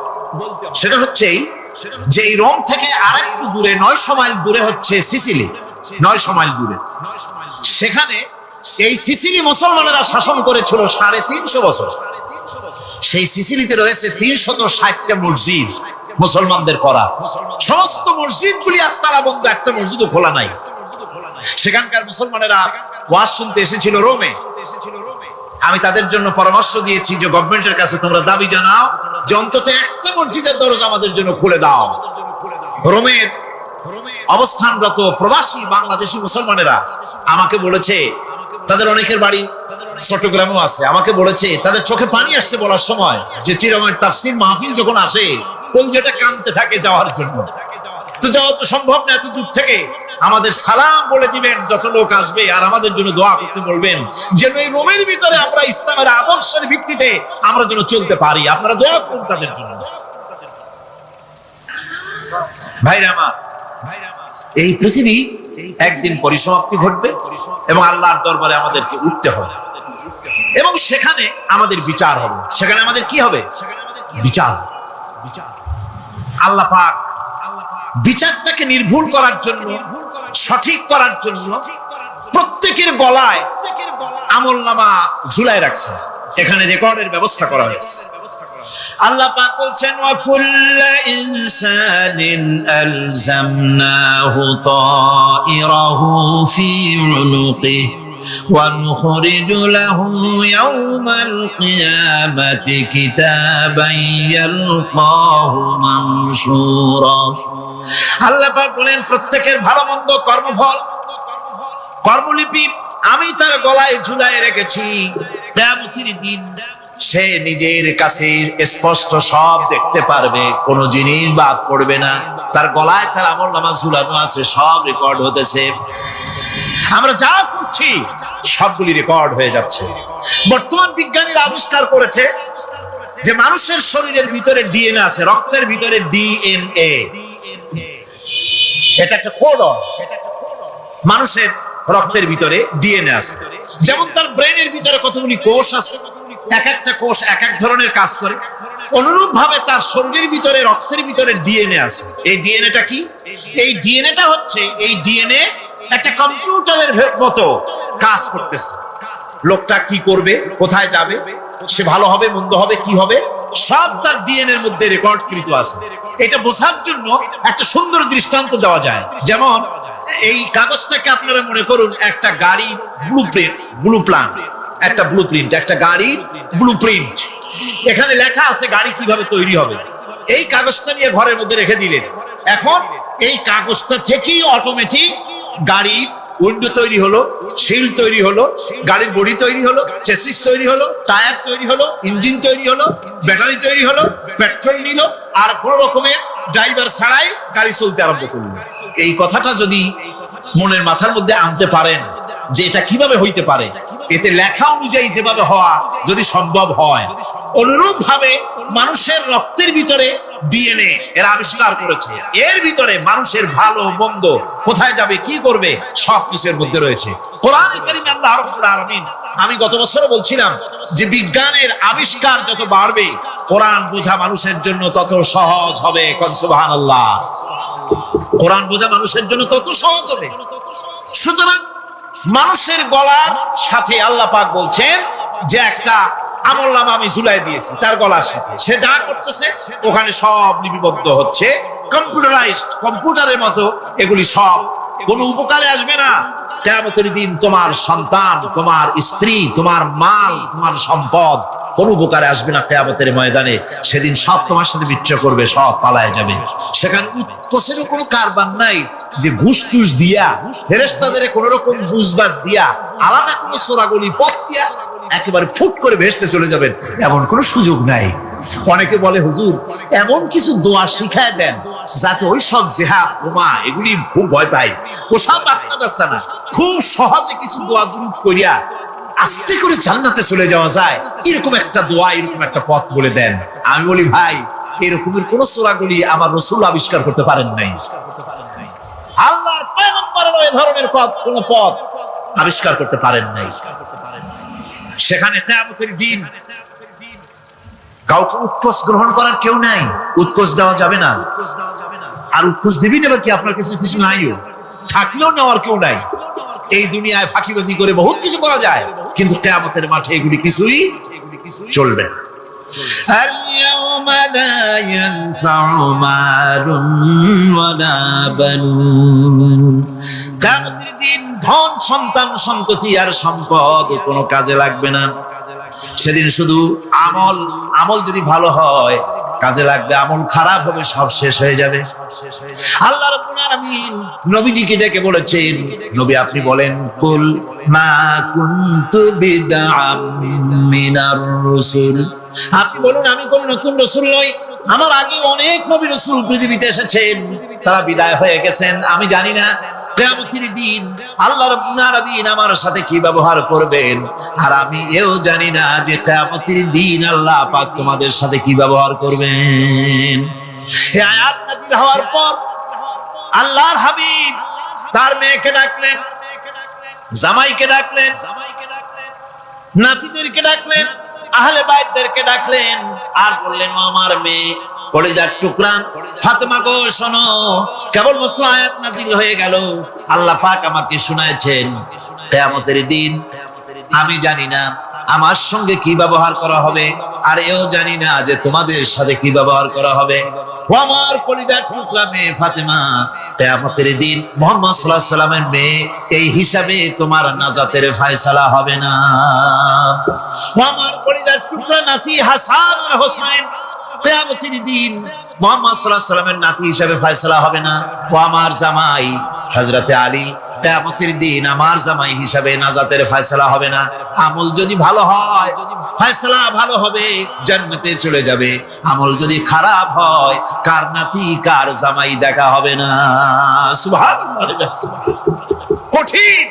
সেটা হচ্ছে যে এই রোম থেকে আরেকটু দূরে 900 মাইল দূরে হচ্ছে সিসিলি। 900 মাইল দূরে, সেখানে এই সিসিলি মুসলমানেরা শাসন করেছিল 350 বছর। সেই সিসিলিতে রয়েছে 360টা মসজিদ মুসলমানদের করা। সমস্ত মসজিদগুলি আজ তালা বন্ধ, একটা মসজিদও খোলা নাই। সেখানকার মুসলমানেরা ওয়াজ শুনতে এসেছিল রোমে। আমি তাদের জন্য পরামর্শ দিয়েছি যে গভর্নমেন্টের কাছে তোমরা দাবি জানাও যে অন্তত একটা মসজিদের দরজা আমাদের জন্য খুলে দাও। রোমের অবস্থানরত প্রবাসী বাংলাদেশি মুসলমানেরা আমাকে বলেছে, তাদের অনেকের বাড়ি চট্টগ্রামেও আছে, আমাকে বলেছে তাদের চোখে পানি আসছে বলার সময় যে চিরমের তাফসীর মাহফিল যখন আসে কলজেটা কাঁদতে থাকে যাওয়ার জন্য। তো যাওয়া তো সম্ভব না এত দূর থেকে, আমাদের সালাম বলে দিবেন যত লোক আসবে, আর আমাদের জন্য দোয়া করতে বলবেন যেন এই রোমের ভিতরে আমরা ইসলামের আদর্শের ভিত্তিতে আমরা যেন চলতে পারি। আপনারা দোয়া করুন তাদের জন্য। ভাইরা আমার, এই পৃথিবী একদিন পরিসমাপ্তি ঘটবে এবং আল্লাহর দরবারে আমাদেরকে উঠতে হবে এবং সেখানে আমাদের বিচার হবে। সেখানে আমাদের কি হবে? বিচার। আল্লাহ পাক বিচারটাকে নির্ভুল করার জন্য, সঠিক করার জন্য প্রত্যেকের গলায় আমলনামা ঝুলায় রাখছে। এখানে রেকর্ডের ব্যবস্থা করা হয়েছে। আল্লাহ পাক বলছেন ওয়া কুল্লু ইনসানিন আলজামনাহু তাইরাহু ফি উনুকিহি ওয়া নুখরিজু লাহু ইয়াওমাল কিয়ামাতি কিতাবান ইয়ালকাহু মানশুরা। আল্লাহ পাক বলেন প্রত্যেকের ভালো মন্দ কর্মফল, কর্মলিপি আমি তার গলায় ঝুলায় রেখেছি। কিয়ামতের দিন সে নিজের কাছে স্পষ্ট সব দেখতে পারবে, কোনো জিনিস বাদ পড়বে না। তার গলায় তার আমলনামা ঝুলানো আছে, সব রেকর্ড হতেছে। আমরা যা করছি সবগুলি রেকর্ড হয়ে যাচ্ছে। বর্তমান বিজ্ঞানীরা আবিষ্কার করেছে যে মানুষের শরীরের ভিতরে ডিএনএ আছে, রক্তের ভিতরে ডিএনএ। এটা একটা কোডন। মানুষের রক্তের ভিতরে ডিএনএ আছে। যেমন তার ব্রেনের ভিতরে কতগুলি কোষ আছে, এক একটা কোষ এক এক ধরনের কাজ করে, অনুরূপ ভাবে তার শরীরের ভিতরে রক্তের ভিতরে ডিএনএ আছে। এই ডিএনএটা কি? এই ডিএনএটা হচ্ছে, এই ডিএনএ একটা কম্পিউটারের মতো কাজ করতেছে। লোকটা কি করবে, কোথায় যাবে, সে ভালো হবে মন্দ হবে কি হবে, সব তার ডিএনএ এর মধ্যে রেকর্ড কৃত আছে। এটা বোঝার জন্য একটা সুন্দর দৃষ্টান্ত দেওয়া যায়। যেমন এই কাগজটাকে আপনারা মনে করুন একটা গাড়ির ব্লুপ্রিন্ট, একটা ব্লুপ্রিন্ট, একটা গাড়ির ব্লুপ্রিন্ট। এখানে লেখা আছে গাড়ি কিভাবে তৈরি হবে। এই কাগজটা নিয়ে ঘরের মধ্যে রেখে দিলেন। এখন এই কাগজটা থেকেই অটোমেটিক গাড়ির উইন্ডো তৈরি হলো, শিল তৈরি হলো, গাড়ির বডি তৈরি হলো, চেসিস তৈরি হলো, টায়ার তৈরি হলো, ইঞ্জিন তৈরি হলো, ব্যাটারি তৈরি হলো, পেট্রোল নিল, আর কোন রকমের ড্রাইভার ছাড়াই গাড়ি চলতে আরম্ভ করলো। এই কথাটা যদি মনের মাথার মধ্যে আনতে পারেন যে এটা কিভাবে হইতে পারে, এতে লেখা অনুযায়ী যেভাবে হওয়া যদি সম্ভব হয়, অনুরূপ ভাবে মানুষের রক্তের ভিতরে ডিএনএ এরা আবিষ্কার করেছে। এর ভিতরে মানুষের ভালো মন্দ, কোথায় যাবে কি করবে, সবকিছুর মধ্যে রয়েছে। কোরআনে কারীমে আল্লাহ রাব্বুল আলামিন, আমি গত বছর বলছিলাম যে বিজ্ঞানের আবিষ্কার যত বাড়বে কোরআন বোঝা মানুষের জন্য তত সহজ হবে। সুবহানাল্লাহ। কোরআন বোঝা মানুষের জন্য তত সহজ হবে। সুতরাং মানুষের গলার সাথে আল্লাহ পাক বলছেন যে একটা আমলনামা আমি ঝুলাই দিয়েছি তার গলার সাথে, সে যা করতেছে ওখানে সব লিপিবদ্ধ হচ্ছে, কম্পিউটারাইজড, কম্পিউটারের মতো এগুলি সব কোনো উপকারে আসবে না। কিয়ামতের দিন তোমার সন্তান, তোমার স্ত্রী, তোমার মাল, তোমার সম্পদ কোন উপকারে আসবে না। কিয়ামতের ময়দানে সেদিন সব তোমার সাথে বিচ্ছিন্ন করবে, সব পালায় যাবে। সেখানে উৎকোষেরও কোনো কারবার নাই যে ঘুষ টুস দিয়া, ফেরেশতাদের কোন রকম বুঝবাস দিয়া, আলাদা কোনো চোরাগলি পথ দিয়া একেবারে ফুট করে ভেসতে চলে যাবেন, এমন কোনো সুযোগ নাই। অনেকে বলে হুজুর এমন কিছু দোয়া শিখায় দেন যাতে ওই সব জেহাদ বোমা এগুলি খুব ভয় পায়, ওসব রাস্তা না, খুব সহজে কিছু দোয়া করিয়া আস্তে করে জান্নাতে চলে যাওয়া যায়, এরকম একটা দোয়া, এরকম একটা পথ বলে দেন। আমি বলি ভাই, এরকমের কোন চোরাগলি আমার রাসূল আবিষ্কার করতে পারেন নাই। আল্লাহর পয়গম্বরের ওই এ ধরনের কোন পথ আবিষ্কার করতে পারেন নাই। সেখানে কিয়ামতের দিন কাউকে উৎকোচ গ্রহণ করার কেউ নাই, উৎকোচ দেওয়া যাবে না। আর উৎকোচ দিবি না কি আপনার কাছে কিছু নাইও, থাকলেও নেওয়ার কেউ নাই। এই দুনিয়ায় ফাঁকিবাজি করে বহুত কিছু করা যায়, কিন্তু কিয়ামতের মাঠে এগুলি কিছুই চলবে না। اليوم لا ينفع مال ولا بنون। কিয়ামতের দিন ধন সন্তান সন্ততি আর সম্পদ কোনো কাজে লাগবে না। সেদিন শুধু আমল যদি ভালো হয় কাজে লাগবে, আমল খারাপ হবে সব শেষ হয়ে যাবে। আল্লাহ রাব্বুল আলামিন নবীজিকে ডেকে বলেছেন, নবী আপনি বলেন, কুল মা কুনতু বিদআম মিনার রাসূল, আপনি বলুন আমি কোন নতুন রাসূল নই, আমার আগে অনেক নবী রাসূল পৃথিবীতে এসেছেন, তারা বিদায় হয়ে গেছেন। আমি জানি না কিয়ামতের দিন আল্লাহ রাব্বুল আলামিন আমার সাথে কি ব্যবহার করবেন, আর আমি এও জানি না যে কিয়ামতের দিন আল্লাহ পাক তোমাদের সাথে কি ব্যবহার করবেন। এই আয়াত নাযিল হওয়ার পর আল্লাহর হাবিব তার মেয়েকে ডাকলেন, জামাইকে ডাকলেন, নাতিদেরকে ডাকলেন, আহলে বাইতদেরকে ডাকলেন, আর বললেন, ও আমার মেয়ে কলিজার টুকরা ফাতেমা গো শোনো, কেবলমাত্র আয়াত নাযিল হয়ে গেল, আল্লাহ পাক আমাকে শুনায়েছেন কিয়ামতের দিন আমি জানি না আমার সঙ্গে কি ব্যবহার করা হবে, আর এও জানি না যে তোমাদের সাথে কি ব্যবহার করা হবে। ও আমার কলিজার টুকরা মেয়ে ফাতেমা, কিয়ামতের দিন মুহাম্মদ সাল্লাল্লাহু আলাইহি সাল্লামের মেয়ে, এই হিসাবে তোমার নাজাতের ফয়সালা হবে না। ও আমার কলিজার টুকরা নাতি হাসান আর হোসেন, কিয়ামতের দিন মুহাম্মদ সাল্লাল্লাহু আলাইহি সাল্লামের নাতি হিসাবে ফয়সালা হবে না। ও আমার জামাই হযরতে আলী, কিয়ামতের দিন আমার জামাই হিসাবে নাজাতের ফয়সালা হবে না। আমল যদি ভালো হয় ফয়সালা ভালো হবে, জান্নাতে চলে যাবে। আমল যদি খারাপ হয় কার নাতি কার জামাই দেখা হবে না। সুবহানাল্লাহ, কঠিন।